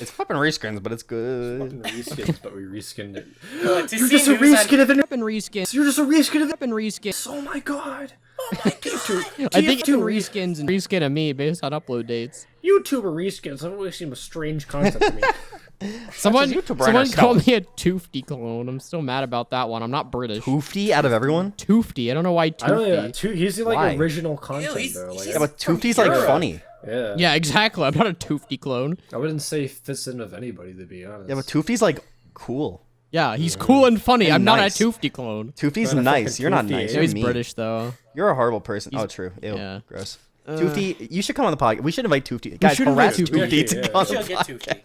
It's weapon reskins, but it's good. Fucking reskins, but we reskinned it. To You're see just a news on- reskin of an. Weapon reskins. You're just a reskin of Weapon reskins. Oh my god. I think weapon reskins and reskin of me based on upload dates. YouTuber reskins. That always seem a strange concept to me. Someone YouTuber on called ourselves. me a Toofty clone. I'm still mad about that one. I'm not British. Poofty out of everyone? Toofty. I don't know why I don't know. Toofty. He's like Why? original content he's- though. Like, he's- Yeah, but Toofty's like Europe. funny. yeah. Yeah, exactly. I'm not a Toofty clone. I wouldn't say fits in with anybody to be honest. Yeah, but Toofty's like cool. Yeah, he's cool and funny. And I'm nice. not a Toofty clone. Toofty's Kinda nice. fucking You're not Toofty, nice. eh? You're He's mean. British though. You're a horrible person. Oh, true. Ew. Yeah. Gross. Toofty, you should come on the podcast. We should invite Toofty. Guys, should invite harass Toofty to come on the She'll get podcast. Toofy.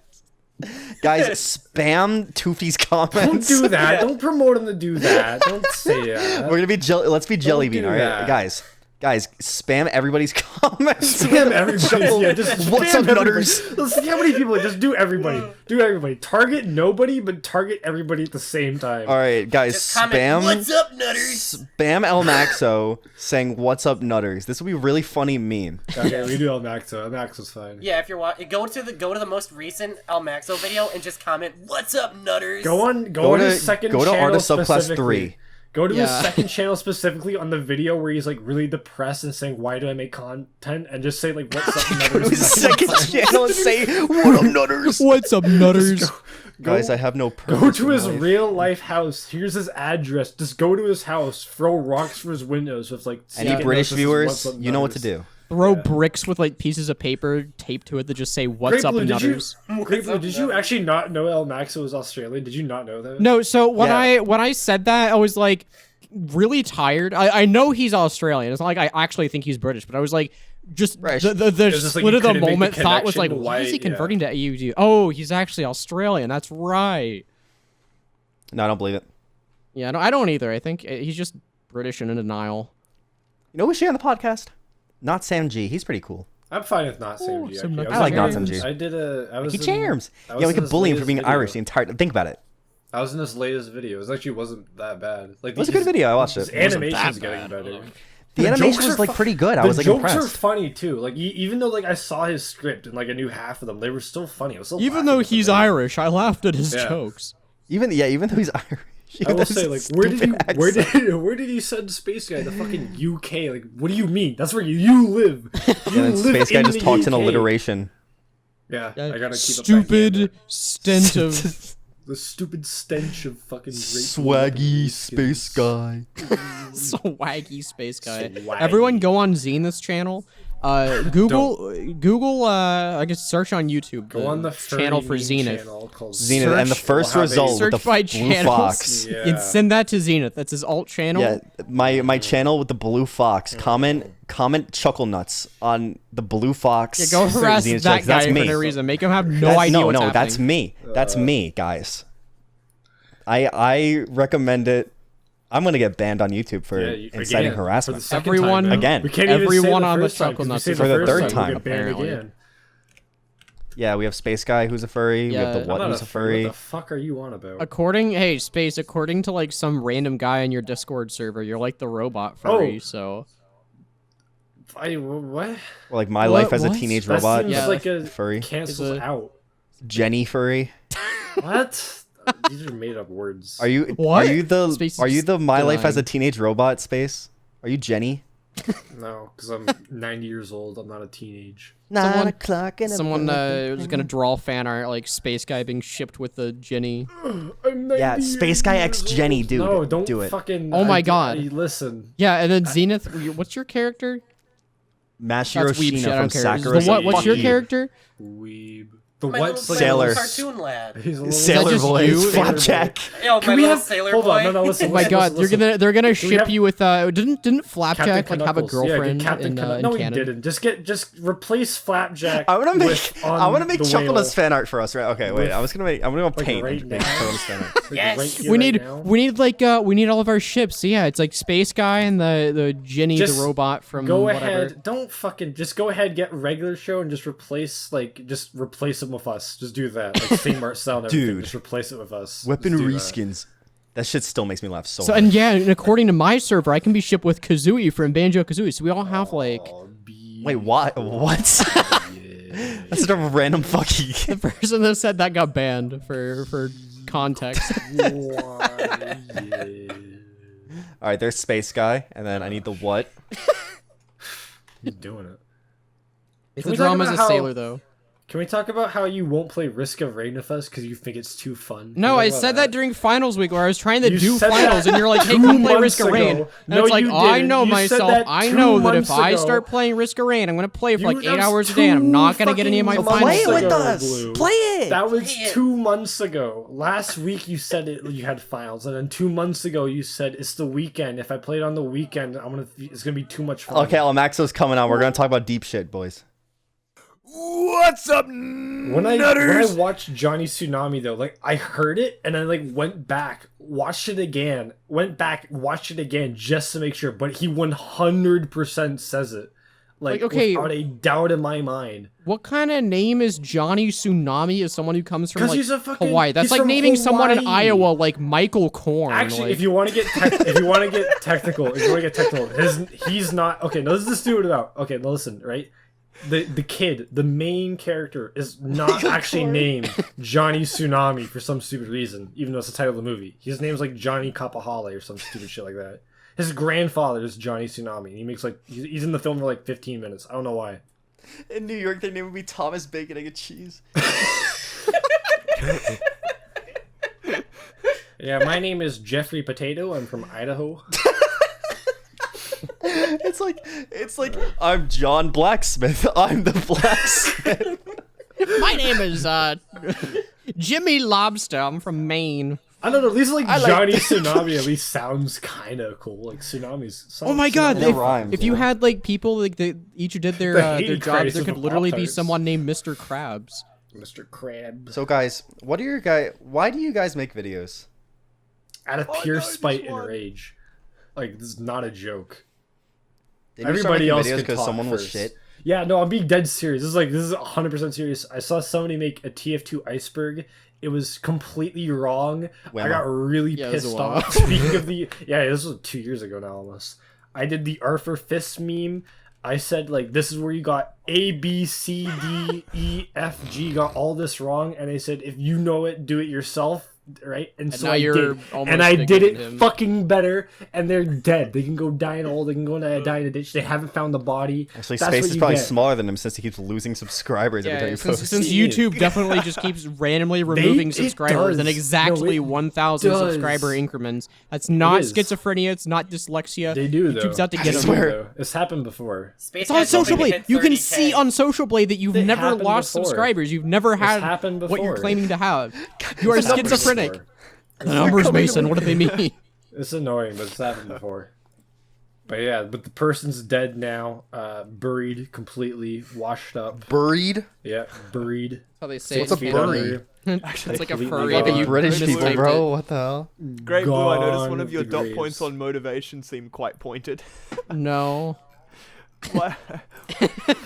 Guys, spam Toofty's Don't comments. do that. Don't promote him to do that. Don't say that. We're gonna be let's be jelly bean, do all right, that. guys, spam everybody's comments. Spam everybody. Yeah, just What's spam up, everybody. nutters? Let's see how many people. Just do everybody. Do everybody. Target nobody, but target everybody at the same time. All right, guys, Just comment, spam. what's up, nutters? Spam elmaxo saying "What's up, nutters." This would be a really funny meme. Okay, we do elmaxo. Elmaxo's fine. Yeah, if you're go to the most recent elmaxo video and just comment, what's up, nutters? Go on his second go to channel Artist Subclass specifically. 3. Go to his Yeah. second channel specifically on the video where he's like really depressed and saying, "Why do I make content?" and just say like, "What's up, nutters?" His second channel and say "What up, nutters?" What's up, nutters? Guys, I have no purpose. Go to in his life. real life house. Here's his address. Just go to his house. Throw rocks from his windows with like. Any sticky British notes that says, viewers, "What's up, you know what to nutters?" do. Throw bricks with like pieces of paper taped to it that just say "What's Great up, Blue, nutters?" Great Blue, did you actually not know El Maxo was Australian? Did you not know that? No, so when Yeah. I said that, I was like really tired. I know he's Australian. It's not like I actually think he's British, but I was like just Right. the was just like split you of the couldn't make the moment thought was like, connection, why is he why- yeah. converting to AUD? Oh, he's actually Australian. That's right. No, I don't believe it. Yeah, no, I don't either. I think he's just British and in denial. You know who we should on the podcast? Not Sam G. He's pretty cool. I'm fine with not Sam G. some actually. nuts I like and not Sam Sam G. I did a. I was He in- charms. I Yeah, was we in could his bully him for latest being video. Irish the entire. Think about it. I was in his latest video. It actually wasn't that bad. Like It was a good video. I watched His it. animation's getting better. The animation was like pretty good. I was like jokes are impressed. funny too. Like even though like I saw his script and like I knew half of them, they were still funny. I was still Even laughing though at them. he's Irish, I laughed at his Yeah. jokes. Even though he's Irish. I will That's say, a like, where did you stupid where accent. did he send Space Guy to fucking UK? Like, what do you mean? That's where you live. You And then live Space Guy in just the talks in UK. alliteration. Yeah, I gotta keep up that Stupid game. stint of The stupid stench of fucking Swaggy Space Guy. swaggy space guy. Swaggy. Everyone go on Zenith's channel. Google. I guess search on YouTube. Go on the channel for meme Zenith. channel called Zenith, and the Search first will have a- result with Search the by blue channels. fox. Yeah. And send that to Zenith. That's his alt channel. Yeah, my channel with the blue fox. Comment Chucklenuts on the blue fox. Yeah, go harass Zenith that channel, 'cause that's guy for me. no reason. Make him have no idea what's happening. That's me. That's me, guys. I recommend it. I'm gonna get banned on YouTube for inciting again, harassment. for the second Everyone- time now. Again. We can't even say Everyone the on the first time, 'cause if we Chucklenuts say is For the first third we'll time, get banned apparently. again. Yeah, we have Space Guy who's a furry. We have Yeah. the I'm What I'm who's not a furry. What the fuck are you on about? According to like some random guy on your Discord server, you're like the robot furry. So What? Well, like my What- life as a what? teenage That robot. seems Yeah. like a Furry. cancels Is a- out. Jenny furry. What? These are made up words. Are you What? Are you the Space Are you is the my life as a denying. teenage robot space? Are you Jenny? No, because I'm 90 years old. I'm not a teenage. someone was gonna draw fan art like Space Guy being shipped with the Jenny. I'm 90 Yeah, Space Guy X years Jenny, old. dude. No, don't do it. fucking. Oh my God. Listen. Yeah, and then Zenith. What's your character? Mashiro That's weeb shit. I Shina from don't care. Sakura. The what? What's Fuck your you. character? Weeb. The My what's little, like Sailor. my little cartoon lad. He's a little Sailor just voice. you? Flapjack. Yo, my Can we little have? sailor Hold boy. on, no, listen. Oh my listen, God, listen. they're gonna we ship have- you with didn't Flapjack Captain like have a Knuckles. Yeah, girlfriend Captain in Knuckles. No, he canon? didn't. Just replace Flapjack. I want to make with I want to make the whale. Chucklenuts fan art for us, right? Okay, wait. With- I'm gonna go paint right and make now. Chucklenuts fan art. Like, Yes. right here, We right need now. we need all of our ships. So yeah, it's like Space Guy and the Jenny, Just the robot from Go whatever. ahead. Don't fucking just go ahead. Get regular show and just replace them with us. Just do that. Like same art style and everything. Dude. Just replace it with us. Weapon Just do that. reskins. That shit still makes me laugh so So hard. and yeah, and according to my server, I can be shipped with Kazooie from Banjo-Kazooie. So we all have like Oh, be- Wait, what? What? That's such a random fucking. the person that said that got banned for context. Why, yeah. All right, there's Space Guy, and then I need the what? He's doing it. It's Can the we talk drama's about a how- sailor though. Can we talk about how you won't play Risk of Rain with us because you think it's too fun? No, I said that during finals week where I was trying to do finals, and you're like, "Hey, 2 come play months Risk of Rain." ago. And No, it's like, you I didn't. know You said myself. that I 2 know that if months I ago. start playing Risk of Rain, I'm gonna play for like Dude, 8 that was hours a day, and I'm not gonna get any of my fucking finals. Play it with ago, us. Blue. Play it. That was Play it. 2 months ago. Last week you said you had finals, and then 2 months ago you said it's the weekend. If I play it on the weekend, it's gonna be too much fun. Okay, elmaxo's coming on. We're gonna talk about deep shit, boys. What's up, When I watched Johnny Tsunami though, like I heard it and I like went back, watched it again, just to make sure. But he 100% says it, like okay, without a doubt in my mind. What kind of name is Johnny Tsunami? As someone who comes from 'Cause like he's a fucking- Hawaii? That's he's like from naming someone in Hawaii. Iowa like Michael Korn. Actually, like, if you want to get technical, he's not okay. No, this is the stupid about. Okay, no, listen, right? The kid, the main character, is not actually named Johnny Tsunami for some stupid reason, even though it's the title of the movie. His name's like Johnny Kapahale or some stupid shit like that. His grandfather is Johnny Tsunami, and he makes like he's in the film for like 15 minutes. I don't know why. In New York, their name would be Thomas Bacon, Egg and Cheese. Yeah, my name is Jeffrey Potato. I'm from Idaho. It's like I'm John Blacksmith. I'm the blacksmith. my name is Jimmy Lobster. I'm from Maine. I don't know. At least like like- Johnny Tsunami at least sounds kind of cool. Like Tsunamis. Oh my god! It rhymes, If you yeah. had like people like each who did their The their hating jobs, crisis there could of literally be Pop-Tarts. someone named Mr. Krabs. Mr. Krabs. So guys, why do you guys make videos? Out of pure spite and rage. Like, this is not a joke. Did you start Everybody making else videos could because talk someone was first. shit? Yeah, no, I'm being dead serious. This is 100% serious. I saw somebody make a TF2 iceberg. It was completely wrong. Whammo. I got really Yeah, it was pissed a while. off. Speaking of this was 2 years ago now almost. I did the Arthur Fist meme. I said, like, this is where you got A, B, C, D, E, F, G, got all this wrong. And I said, if you know it, do it yourself. Right? And so now I you're did. almost And I did sticking it him. fucking better. And they're dead. They can go die in a hole. They can go die in a ditch. They haven't found the body. Actually, That's Space what is you probably get. smaller than him since he keeps losing subscribers every time Yeah, you since, post. since See, YouTube definitely just keeps randomly removing it subscribers in does. exactly No, it 1,000 does. subscriber increments. That's not is. schizophrenia. It's not dyslexia. They do, though. YouTube's out to I get them. swear. Though. It's happened before. Space It's on Guy's Social hoping to Blade. hit You can 30K. see on Social Blade that you've It never happened lost before. subscribers. You've never had happened what you're before. claiming to have. You are It's happened schizophrenic. before. The numbers, Mason. What do they mean? It's annoying, but it's happened before. But yeah, but the person's dead now, buried completely, washed up. Buried? Yeah, buried. That's how they say What's it. a in bury? Canada. It's like a Completely furry, gone. but you British just people, typed bro. it. What the hell? Great Blue, I noticed Gone one of your with dot the points graves. on motivation seemed quite pointed. No. Why,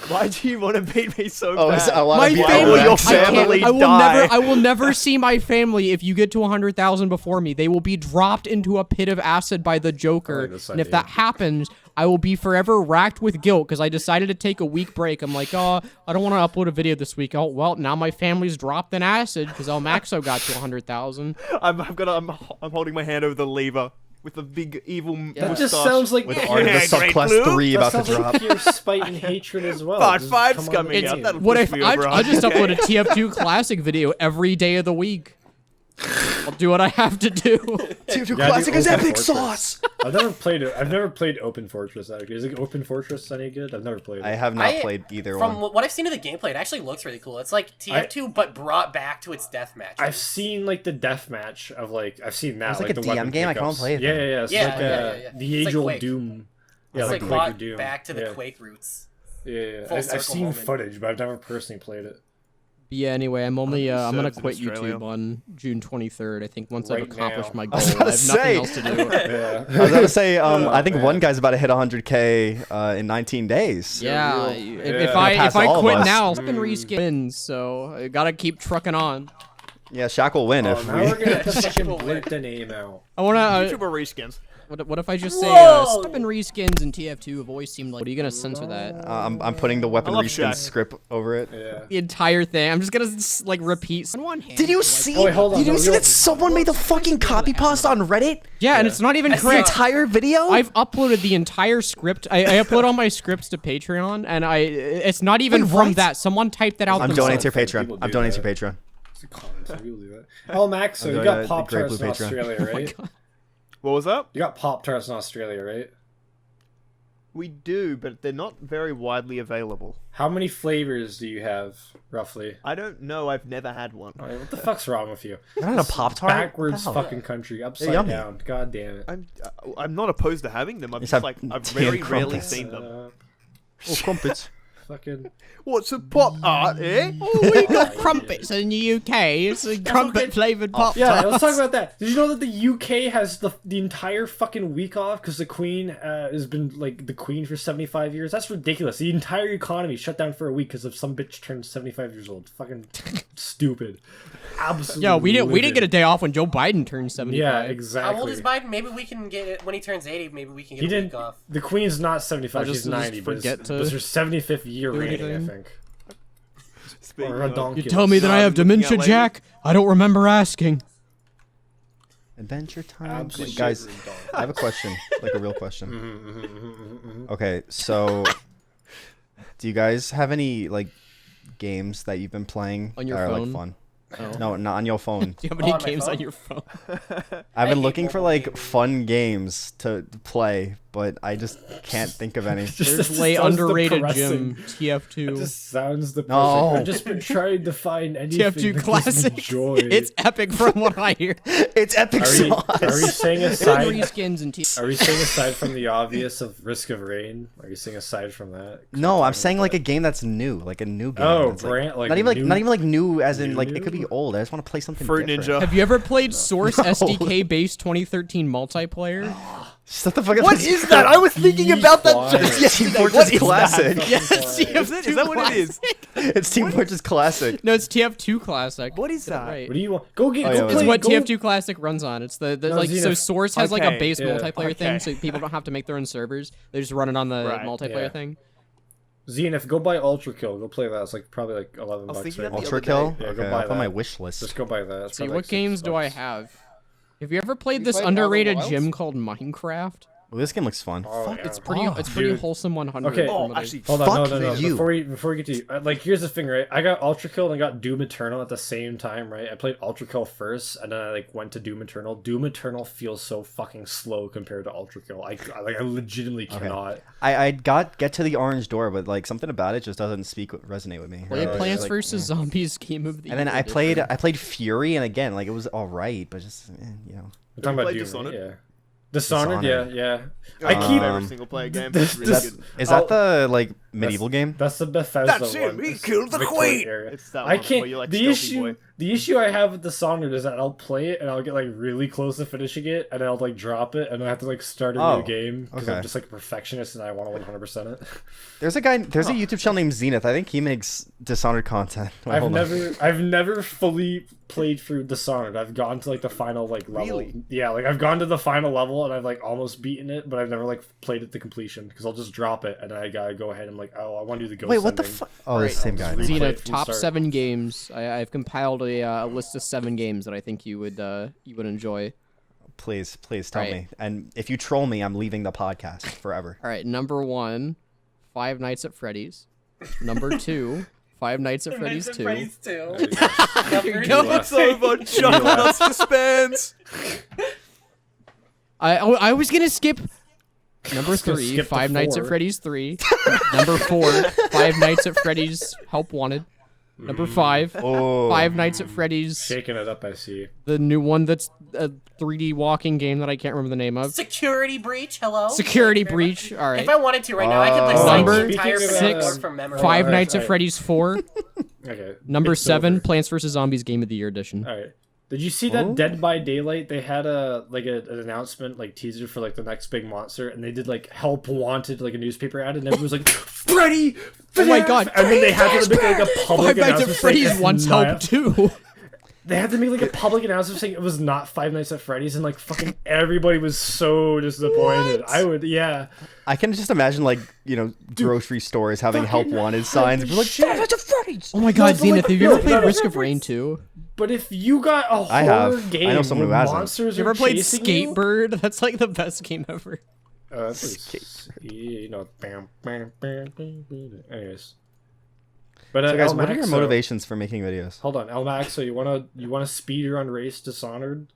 why do you want to beat me so Oh, bad? I want My to be family, your I can't- family I will die. never, I will never see my family if you get to 100,000 before me. They will be dropped into a pit of acid by the Joker, I like this and if idea. that happens, I will be forever racked with guilt because I decided to take a week break. I'm like, oh, I don't want to upload a video this week. Oh, well, now my family's dropped in acid because elmaxo got to 100,000. I'm holding my hand over the lever with the big evil That mustache. just sounds like With Yeah, Art of the Great Subclass Blue. 3 that about to sounds drop. like pure spite and hatred as well. Part Just 5's come on coming the out. game. That'll What push if me I over just 100K. upload a TF2 classic video every day of the week? I'll do what I have to do. TF2 Yeah, Classic do is Open epic Fortress. sauce! I've never played it. I've never played Open Fortress. Actually, is it Open Fortress any good? I've never played it. I have not played either From one. what I've seen of the gameplay, it actually looks really cool. It's like TF2, but brought back to its deathmatch. I've seen like the deathmatch of like I've seen that. It's like a the DM weapon game? I can't pickups. play it, Yeah, though. yeah, yeah. It's Yeah, like yeah. the It's like age-old Quake. Doom. Yeah, it's like Quake or brought Doom. back to the yeah. Quake roots. Yeah. Full I've circle seen moment. footage, but I've never personally played it. Yeah, anyway, I'm only I'm gonna serves in quit Australia. YouTube on June 23rd. I think once I've Right accomplished now. my I goal, was I about have to nothing say. else to do. Yeah. I was going to say, I think man. one guy's about to hit 100K in 19 days. Yeah, real. if Yeah. I Pass if I all of quit us. now, I'll fucking reskin. So I gotta keep trucking on. Yeah, Shaq will win Oh, if now we... we're gonna have to fucking blurt the name out. I wanna. YouTuber reskins. What if I just say Whoa! weapon reskins and TF2 have always seemed like? What are you gonna censor that? I'm putting the weapon I love reskin Shaq. script over it. Yeah. The entire thing. I'm just gonna like repeat. On one hand, Did you like- see? Oh, wait, hold on, Did you no, see real- that someone made the fucking copy pasta on Reddit? Yeah, and it's not even The correct. entire video? I've uploaded the entire script. I upload all my scripts to Patreon, and it's not even Wait, from what? that. Someone typed that out I'm themselves. donating to your People Patreon. do I'm donating to that. your Patreon. It's a comment, so people do that. Elmaxo, I'm you doing got the Pop Great Tarts Blue in Patreon. Australia, right? What was that? You got Pop Tarts in Australia, right? We do, but they're not very widely available. How many flavors do you have, roughly? I don't know. I've never had one. All right, what the fuck's wrong with you? You're not a Pop-Tart? Backwards What the hell? fucking country, upside yummy. down. God damn it. I'm not opposed to having them. I've It's just a like I've tin very rarely crumpets. seen them. Oh, crumpets. Fucking. What's a pop art, eh? Oh, we got crumpets in the UK. It's a crumpet flavored pop. Yeah, let's talk about that. Did you know that the UK has the entire fucking week off because the Queen has been like the Queen for 75 years? That's ridiculous. The entire economy shut down for a week because of some bitch turned 75 years old. Fucking stupid. Absolutely. Yeah, we didn't livid. get a day off when Joe Biden turned 75. Yeah, exactly. How old is Biden? Maybe we can get it when he turns 80. Maybe we can He get a didn't. week off. The Queen's not 75. I'll just- She's I'll 90. just But forget it's, to but it's her 75th year do reigning, I anything. think. Speaking Or a of- donkey. You tell me that No, I I've have been looking dementia, at Jack? I don't remember asking. Adventure time. Absolutely. Guys, I have a question. Like a real question. Okay, so do you guys have any like games that you've been playing On your that are phone? like fun? Oh. No, not on your phone. Do you have any on my games phone? on your phone? I've been hate looking for mobile like games. fun games to play, but I just can't think of any. Just- There's this late sounds underrated depressing. Gym TF2. It just sounds depressing. No. I've just been trying to find anything TF2 that classic. gives me joy. It's epic from what I hear. It's epic Are we sauce. saying Weapon aside? reskins and TF2. Are we saying aside from the obvious of Risk of Rain? Are you saying aside from that? No, I'm saying like a game that's new, like a new game. Oh, that's, brand like not even new- not even like new as in like it new? could be old. I just want to play something Fruit different. Ninja. Have you ever played Source SDK based 2013 multiplayer? Shut the fuck up. What is that? I was thinking about that Quiet. just Yeah, Team yesterday. Fortress What is Classic. that? Yes, Is that what it is? It's Team Fortress Classic. No, it's TF2 Classic. What is that? Right. What do you want? Go get. Oh, go yeah, play. It's what go, TF2 Classic runs on. It's the No, like so Zenith. Source has like a Okay, base yeah. multiplayer thing, Okay. so people don't have to make their own servers. They just run it on the Right, multiplayer yeah. thing. Zenith, go buy Ultra Kill. Go play that. It's like probably like 11 I was bucks. thinking Right? that the Ultra other Kill. day. Yeah, go Okay, buy up on my that. wish list. Just go buy that. It's See, probably what like games $6. do I have? Have you ever played You this played Outer underrated Wilds? gym called Minecraft? Well, this game looks fun. Oh, yeah. It's pretty. Oh, it's pretty dude. wholesome 100. Okay. from Oh, what I- actually, Hold on, Fuck no. you. Before we get to you, like, here's the thing, right? I got Ultra Kill and I got Doom Eternal at the same time, right? I played Ultra Kill first, and then I like went to Doom Eternal. Doom Eternal feels so fucking slow compared to Ultra Kill. I legitimately cannot. I get to the orange door, but like something about it just doesn't resonate with me. Played Right. Plants Like, vs Zombies game of the and then year I edition. played Fury, and again, like it was all right, but just you know. We're talking about played Doom, Dishonored? right? Yeah. Dishonored, Dishonored. yeah. Oh, I my keep. favorite single player game. This- It's really this- good. Is that the like medieval game? That's the Bethesda That's one. him, he It's killed the Victoria queen! area. It's that I one can't. where you're like the stealthy issue, boy. the issue I have with Dishonored is that I'll play it and I'll get like really close to finishing it, and then I'll like drop it, and I have to like start a Oh, new game because I'm okay. just like a perfectionist and I want to 100% it. There's a YouTube channel named Zenith. I think he makes Dishonored content. Wait, hold on. I've never fully played through Dishonored. I've gone to like the final like level. Really? Yeah, like I've gone to the final level and I've like almost beaten it, but I've never like played it to completion because I'll just drop it and then I gotta go ahead and like, oh, I want to do the ghost. Wait, what the ending. fuck? Oh, this same guy. I'll just replay Zenith it from top start. 7 games. I've compiled a list of 7 games that I think you would enjoy. Please tell Right. me. And if you troll me, I'm leaving the podcast forever. All right, number 1, Five Nights at Freddy's. Number 2, Five Nights at Freddy's 2. Freddy's 2. go. It's over. Chucklenuts disbands. I was gonna skip number gonna 3, skip to Five Nights at 4. Freddy's 3. Number 4, Five Nights at Freddy's Help Wanted. Number 5, Oh, Five Nights at Freddy's, Shaking it up, I see. the new one that's a 3D walking game that I can't remember the name of. Security breach. Hello. Security Thank you very Breach. much. All right. If I wanted to right now, I could like Oh. cite Number the entire Speaking of, film six, from memory. Five Alright, Nights at alright. Freddy's 4. Okay. Number it's 7, over. Plants vs Zombies Game of the Year edition. All right. Did you see that Dead by Daylight? They had an announcement, like teaser for like the next big monster, and they did like Help Wanted, like a newspaper ad, and everyone was like, Freddy! Oh my God. And then they had to make like a public Five Nights at announcement saying Freddy's it's wants not- help too. They had to make like a public announcement saying it was not Five Nights at Freddy's, and like fucking everybody was so disappointed. I can just imagine like grocery stores having help wanted signs. We're like, Five Nights at Freddy's. Oh my god, Zenith, have you ever played no, Risk of Rain 2? But if you got a I horror have. game I know someone who where hasn't. monsters You are ever played chasing you? Skatebird? That's like the best game ever. Anyways. But So guys, what are your elmaxo, motivations for making videos? Hold on, elmaxo, you wanna speedrun race Dishonored?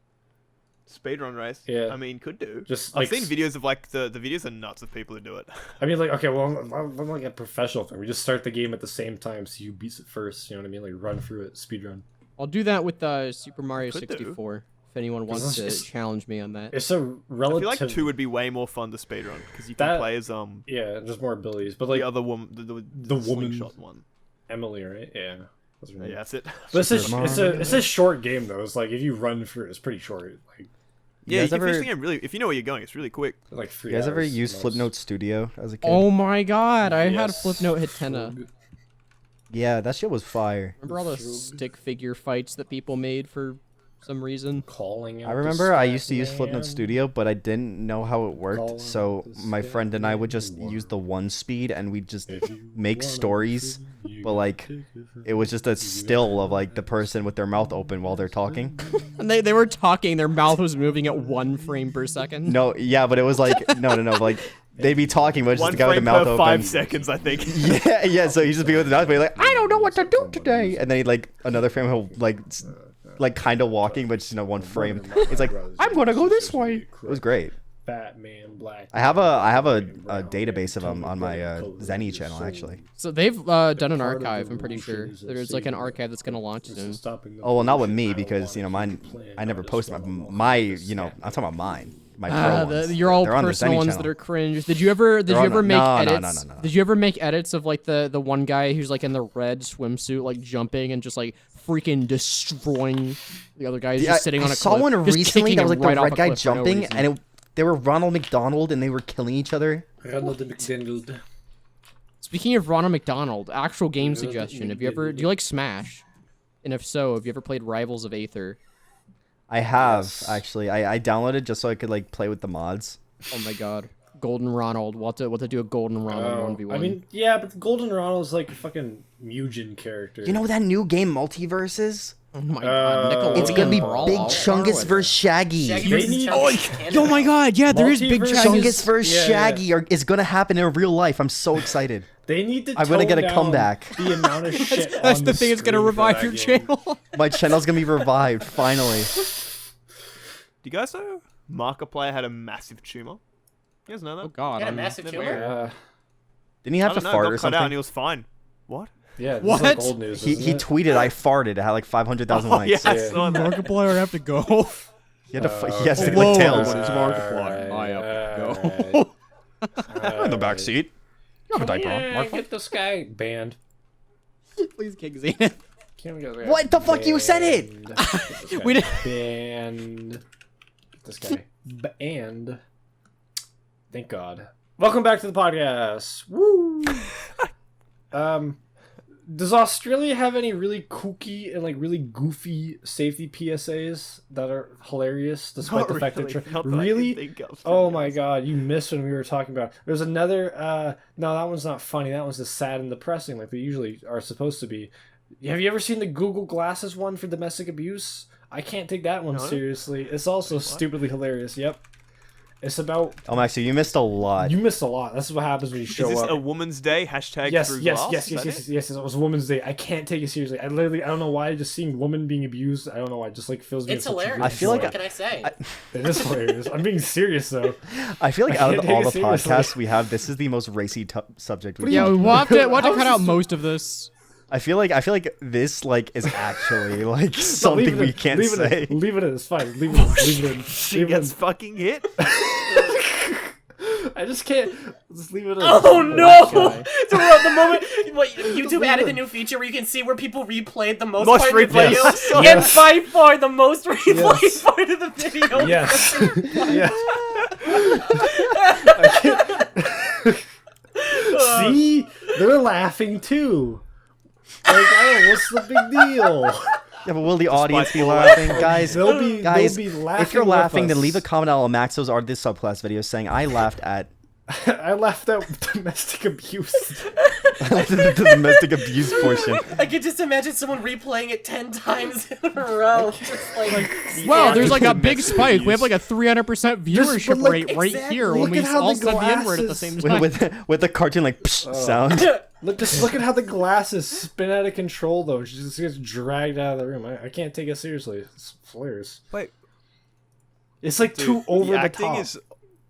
Speedrun race. Yeah. I mean, could do. Just I've like seen videos of like the videos are nuts of people who do it. I mean, like, okay, well, I'm like a professional thing. We just start the game at the same time, so you beats it first. You know what I mean? Like, run through it, speedrun. I'll do that with Super Mario Could do. 64. If anyone wants to challenge me on that. It's a I relative. feel like 2 would be way more fun to speedrun because you can play as Yeah, there's more abilities, but like the other woman, the woman- slingshot one. Emily, right? Yeah. That's her name. Yeah, that's it. But it's a short game though. It's like if you run through it, it's pretty short. Like Yeah, you guys can finish ever- the game really if you know where you're going. It's really quick. 3 You guys ever hours use most. Flipnote Studio as a kid? Oh my god, I had Yes. Flipnote Hitena. Yeah, that shit was fire. Remember all the stick figure fights that people made for some reason? Calling out I remember I used to use Discman. Flipnote Studio, but I didn't know how it worked. Calling So out my friend and I would just Discman. use the 1 speed and we'd just If you make wanna stories, see, you but like take it from it was just a still of like the person with their mouth open while they're talking. And they were talking, their mouth was moving at 1 frame per second. No, yeah, but it was like no, like they'd be talking, but it's just One the guy with the frame mouth per open. 5 seconds, I think. Yeah. So he'd just be with the mouth, but he'd like, I don't know what to do today, and then he'd like another frame, he'll like kind of walking, but just 1 frame. It's like I'm gonna go this way. It was great. Batman, Black. I have a database of them on my Zenith channel actually. So they've done an archive, I'm pretty sure. There's like an archive that's gonna launch soon. Oh well, not with me because mine. I never post my I'm talking about mine. My pro ones. Your all They're on the personal Zenith ones channel. that are cringe. Did you ever on make the- no, edits? no. Did you ever make edits of like the one guy who's like in the red swimsuit, like jumping and just like freaking destroying the other guy? He's just sitting on a I saw cliff, one just recently kicking that was him like right the off red a guy cliff for no jumping, reason. and they were Ronald McDonald, and they were killing each other. Ronald McDonald. Speaking of Ronald McDonald, actual game suggestion. Do you like Smash? And if so, have you ever played Rivals of Aether? I have Yes. actually. I downloaded just so I could like play with the mods. Oh my god. Golden Ronald. We'll have to do a Golden Ronald 1v1. I mean, yeah, but Golden Ronald's like a fucking Mugen character. You know that new game Multiverses? oh my god. Nickelodeon It's gonna be Brawl Big All-Star Chungus with- versus Shaggy. Shaggy They versus need- Chungus. Oh my god, yeah, there is Big Multiverse- Chungus. Chungus versus Yeah, yeah. Shaggy is gonna happen in real life. I'm so excited. They need to. I'm gonna get a tone down comeback. The amount of shit. That's on the thing that's gonna screen for revive that your game. channel. My channel's gonna be revived finally. Do you guys know Markiplier had a massive tumor? You guys know that? Oh god. He had a I'm- massive never tumor. heard. Didn't he I have to don't know, fart got or cut out and something? he was fine. What? Yeah, this What? is like old news. He isn't it? tweeted, "I farted." It had like 500,000 Oh, likes. yeah, I Yeah. saw that. Markiplier have to go. He had to. He has to Whoa. like tails. What is Markiplier? I have to go. In the back seat. You have a diaper on. Yeah, get this guy banned. Please kick Zenith. Can't we get this guy What the fuck? You said it. banned? Get this guy We didn't- banned. Get this guy banned. Thank God. Welcome back to the podcast. Woo. Does Australia have any really kooky and like really goofy safety PSAs that are hilarious, despite the fact that Not that I can really? think of, to Oh be my honest. god, you missed when we were talking about. There's another. No, that one's not funny. That one's just sad and depressing, like they usually are supposed to be. Have you ever seen the Google Glasses one for domestic abuse? I can't take that one No. seriously. It's also stupidly hilarious. Yep. It's about. Oh, Max, you missed a lot. You missed a lot. That's what happens when you Is show this up. a Woman's Day? Hashtag Yes, through yes, glass? yes, Is yes, that yes, it? yes. It was Women's Day. I can't take it seriously. I don't know why. Just seeing women being abused, I don't know why. It just like fills me. It's with such hilarious. I feel like what can I say? it is hilarious. I'm being serious though. I feel like I out can't of take all it the seriously. podcasts we have, this is the most racy subject we Yeah, have. we'll have to How cut is out this- most of this. I feel like this like is actually like something we can't say. Leave it in. It's fine. Leave it in. Leave it in. She Leave it in. gets fucking hit. I just can't. Just leave it in. Oh no! guy. So we're at the moment, what, YouTube added a new feature where you can see where people replayed the most Most part of the replays. video, Yes. and Yes. by far the most replayed Yes. part of the video. Yes. yes. See, they're laughing too. Like, oh, what's the big deal? Yeah, but will the audience be all laughing, guys? They'll be laughing if you're with laughing, then us. leave a comment on elmaxo's Are This Subclass video saying I laughed at I laughed at domestic abuse. the domestic abuse portion. I could just imagine someone replaying it 10 times in a row. Just like Wow, there's like a big spike. We have like a 300% Just- but, viewership like, rate right exactly. here when Look we at how all the said the N-word at the glasses- same time. with the cartoon like psh sound. Look at how the glasses spin out of control though. She just gets dragged out of the room. I can't take it seriously. It's flares. Wait, It's like dude, too over the acting top. is.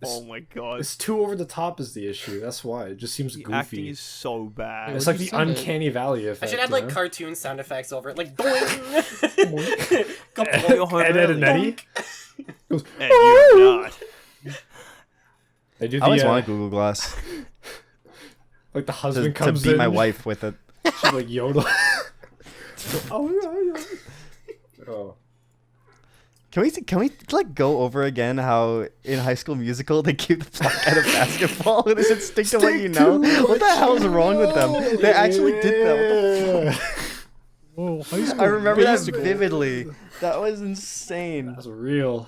Oh my god. It's too over the top is the issue. That's why it just seems The goofy. acting is so bad. It's What'd like you the say? uncanny valley I effect. should add you like know? cartoon sound effects over it, like doink. You're home Ed, Ed, and early. Eddie. Goes, And you're not. they do I the always want a Google Glass like the to husband comes beat in. my wife with it. She's like yodel. Oh. Can we like go over again how in High School Musical they keep the black out of basketball with this instinct of what you know? What the hell is wrong with them? They actually did that. What the Whoa, high school I remember that musical. vividly. That was insane. That's real.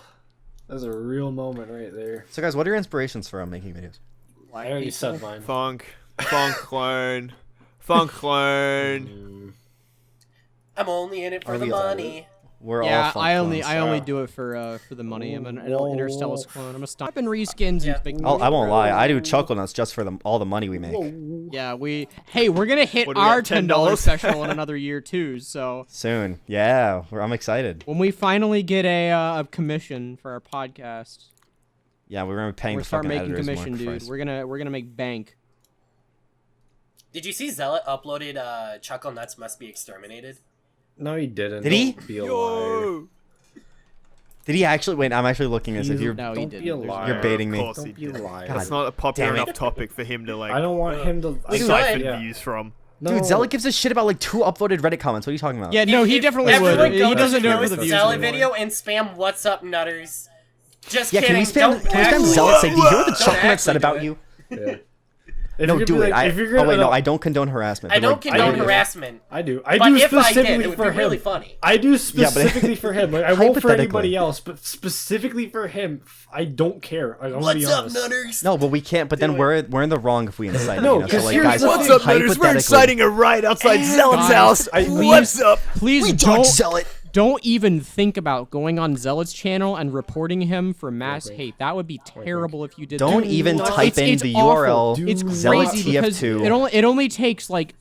That's a real moment right there. So guys, what are your inspirations for making videos? I already said mine. Funk clone. Funk clone. I'm only in it for Are the we allowed money. We're Yeah, all funk I only clones. do it for the money. I'm an Whoa. interstellar clone. I'm a stomp and reskins. Yeah. And big I won't lie. I do Chucklenuts just for all the money we make. Yeah, we're gonna hit What do we our got, $10 $10? special in another year too. So Soon. Yeah, I'm excited. when we finally get a commission for our podcast, Yeah, we're gonna be paying we're the start fucking making editors commission, more. dude. Christ. We're gonna make bank. Did you see Zealot uploaded Chucklenuts Must Be Exterminated? No, he didn't. Did he? Don't be a liar. Yo. Did he actually? Wait, I'm actually looking at this. If you're No, he Don't didn't. be a There's- liar. You're baiting me. Of course Don't he be a did. liar. God It's not a popular damn it. enough topic for him to like. I don't want him to. We siphon could. Yeah. views from. No. Dude, Zealot gives a shit about like 2 upvoted Reddit comments. What are you talking about? Yeah, no, he If definitely would. everyone He go doesn't to do it for the the views Zealot anymore. video and spam "What's up, Nutters." Just Yeah, kidding. can we spam Don't Zealot say, do you hear what the Don't Chucklenuts said actually about do you? Yeah. If No, you're do gonna it. be like- if you're Oh, wait, gonna- no, I don't condone harassment. I but, don't like, condone do. harassment. I do. I But do if I did, specifically it would for be him. really funny. I do specifically for him. Like I won't for Hypothetically. anybody else, but specifically for him, I don't care. Like, I'm gonna be What's up, honest. Nutters? No, but we can't. But then we're in the wrong if we incite. No, you know? So, 'cause like, here's guys, the What's thing. up, Nutters? We're inciting a riot outside Zealot's Guys, house. What's up? Please Dog Zealot. don't even think about going on Zealot's channel and reporting him for mass hate. That would be terrible if you did. Don't that. even type It's in the awful. URL. It's Zealot crazy because TF2. it only takes like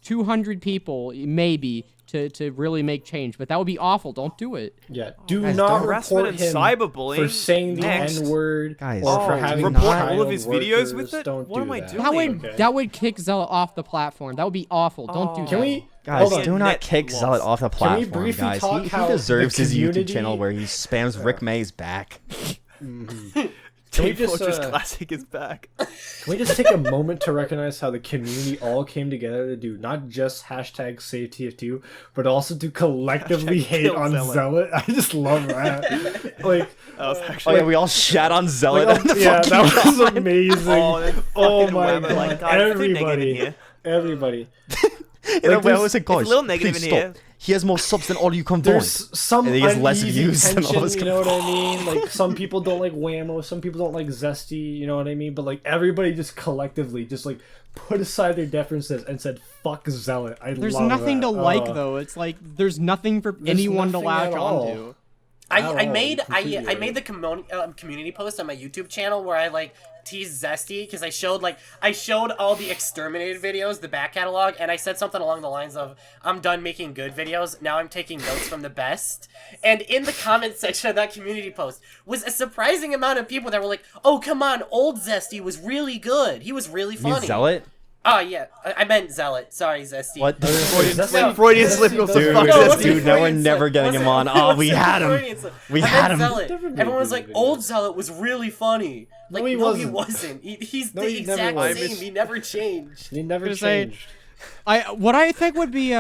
200 people maybe to really make change, but that would be awful. Don't do it. Yeah. Do Guys, not don't- Harassment report and him cyberbullying. for saying the Next. N-word Guys, or for oh, having report all child of his videos with workers. it? Don't What do am I that. doing? That would Okay. that would kick Zealot off the platform. That would be awful. Don't do that. Can we? Guys, hold on. do not Net kick loss. Zealot off the Can we platform, briefly guys. talk He how deserves the his YouTube community- channel where he spams Rick May's back. Can we Team just Fortress uh, Classic is back. can we just take a moment to recognize how the community all came together to do not just hashtag save TF2, but also to collectively Hashtag hate kill on Zealot. Zealot? I just love that. Like, That was Oh actually. yeah, we all shat on Zealot. like, on the yeah, fucking that was comment. amazing. Oh, that Oh fucking my whammo, god! like, guys, it's a bit negative in Everybody, here. everybody. In a Like, way, I there's- was like, it's a guys, little negative please in stop. here. He has more subs than all you combined. There's some And he gets less uneasy views than all tension, his you know what I mean? Like some people don't like Whammo, some people don't like Zesty, you know what I mean? But like everybody just collectively just like put aside their differences and said fuck Zealot. There's love nothing that. to like though. It's like there's nothing for There's anyone to nothing latch at all. onto. I Oh, made completely I made right. the community post on my YouTube channel where I like teased Zesty because I showed all the exterminated videos, the back catalog, and I said something along the lines of I'm done making good videos, now I'm taking notes from the best. And in the comment section of that community post was a surprising amount of people that were like, "Oh come on, old Zesty was really good. He was really You mean funny." Zealot? Oh yeah, I meant Zealot. Sorry, Zesty. What? Freudian slip goes Dude, to fuck No, it this wasn't dude, now we're Freudian never slip. getting Wasn't- him on. Oh, wasn't we had him. Freudian slip. We I had meant him. Zealot. Never made Everyone was a like, video. "Old Zealot was really funny." Like, he no, he wasn't. wasn't. He's No, the he never exact was. same. He never changed. He never Gonna say- changed. What I think would be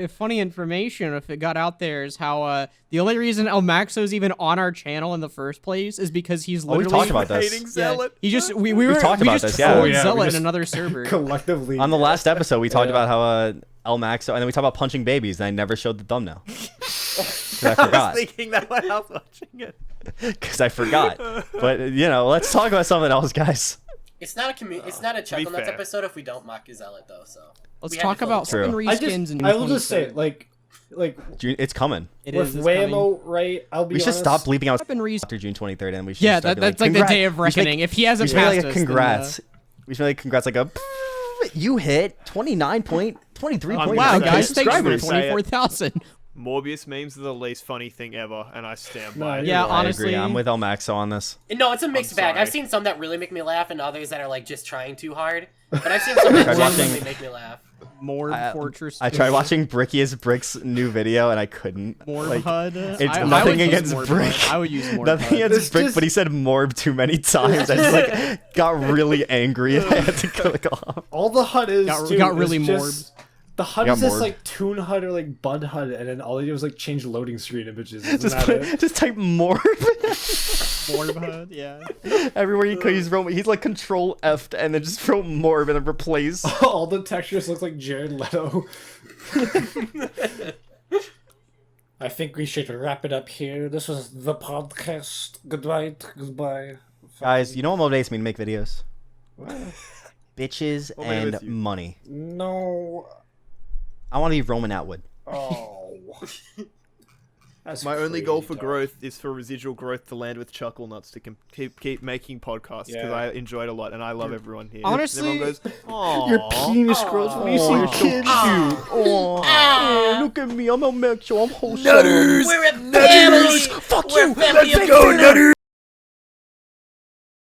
funny information if it got out there is how the only reason elmaxo's even on our channel in the first place is because he's Oh, we literally talked about this. Hating Yeah, Zealot. he just we talked about just this, yeah. trolled Oh, yeah, we Zealot just- in another server. Collectively. On the last episode, we talked Yeah. about how elmaxo, and then we talked about punching babies, and I never showed the thumbnail. 'Cause I I was forgot. thinking that when I was watching it. Because I forgot. But let's talk about something else, guys. It's not a Chucklenuts fair. episode if we don't mock Zealot though. So Let's we had to talk fill about the True. something reskins and I will just say, like It's coming. it with is coming. Whammo, right? I'll be We should honest. stop bleeping out Weapon res- after June 23rd, and we should Yeah, start that's being like the day "Congrats." of We should make- reckoning. If he hasn't we should make, passed like a us, then, congrats. We should make congrats like a you hit 29.23 I'm points. Wow, Okay. guys, thanks for Subscribers say it. 24,000. Morbius memes are the least funny thing ever, and I stand No, by it. you're Yeah, right. honestly. I agree. I'm with elmaxo on this. No, it's a mixed I'm bag. sorry. I've seen some that really make me laugh, and others that are like just trying too hard. But I've seen some that tried watching- genuinely make me laugh. Morb Fortress. I tried watching Brickiest Brick's new video, and I couldn't. Morb like, HUD. it's I nothing would use against Morb Brick. HUD. I would use Morb Nothing HUD. against It's Brick, just- but he said Morb too many times. I just got really angry and I had to click off. All the HUD is Got really is just, the HUD Got is this Morb. like Toon HUD or like Bud HUD, and then all they do is like change loading screen images. Isn't Just, that it? just type Morb. Morb HUD, yeah. Everywhere you could, he's like Control F and then just wrote Morb and then replace. All the textures look like Jared Leto. I think we should wrap it up here. This was the podcast. Goodbye. Goodbye. Guys, you know what motivates me to make videos? Bitches What motivates and you? money. No. I want to be Roman Atwood. Oh. That's My only goal crazy for talk. growth is for residual growth to land with Chucklenuts to keep making podcasts because Yeah. I enjoy it a lot and I love everyone here. Honestly- everyone goes, "Aww." Your penis grows when you see You're your so kid. cute. Oh, look at me. I'm elmaxo. I'm wholesome. We're a family.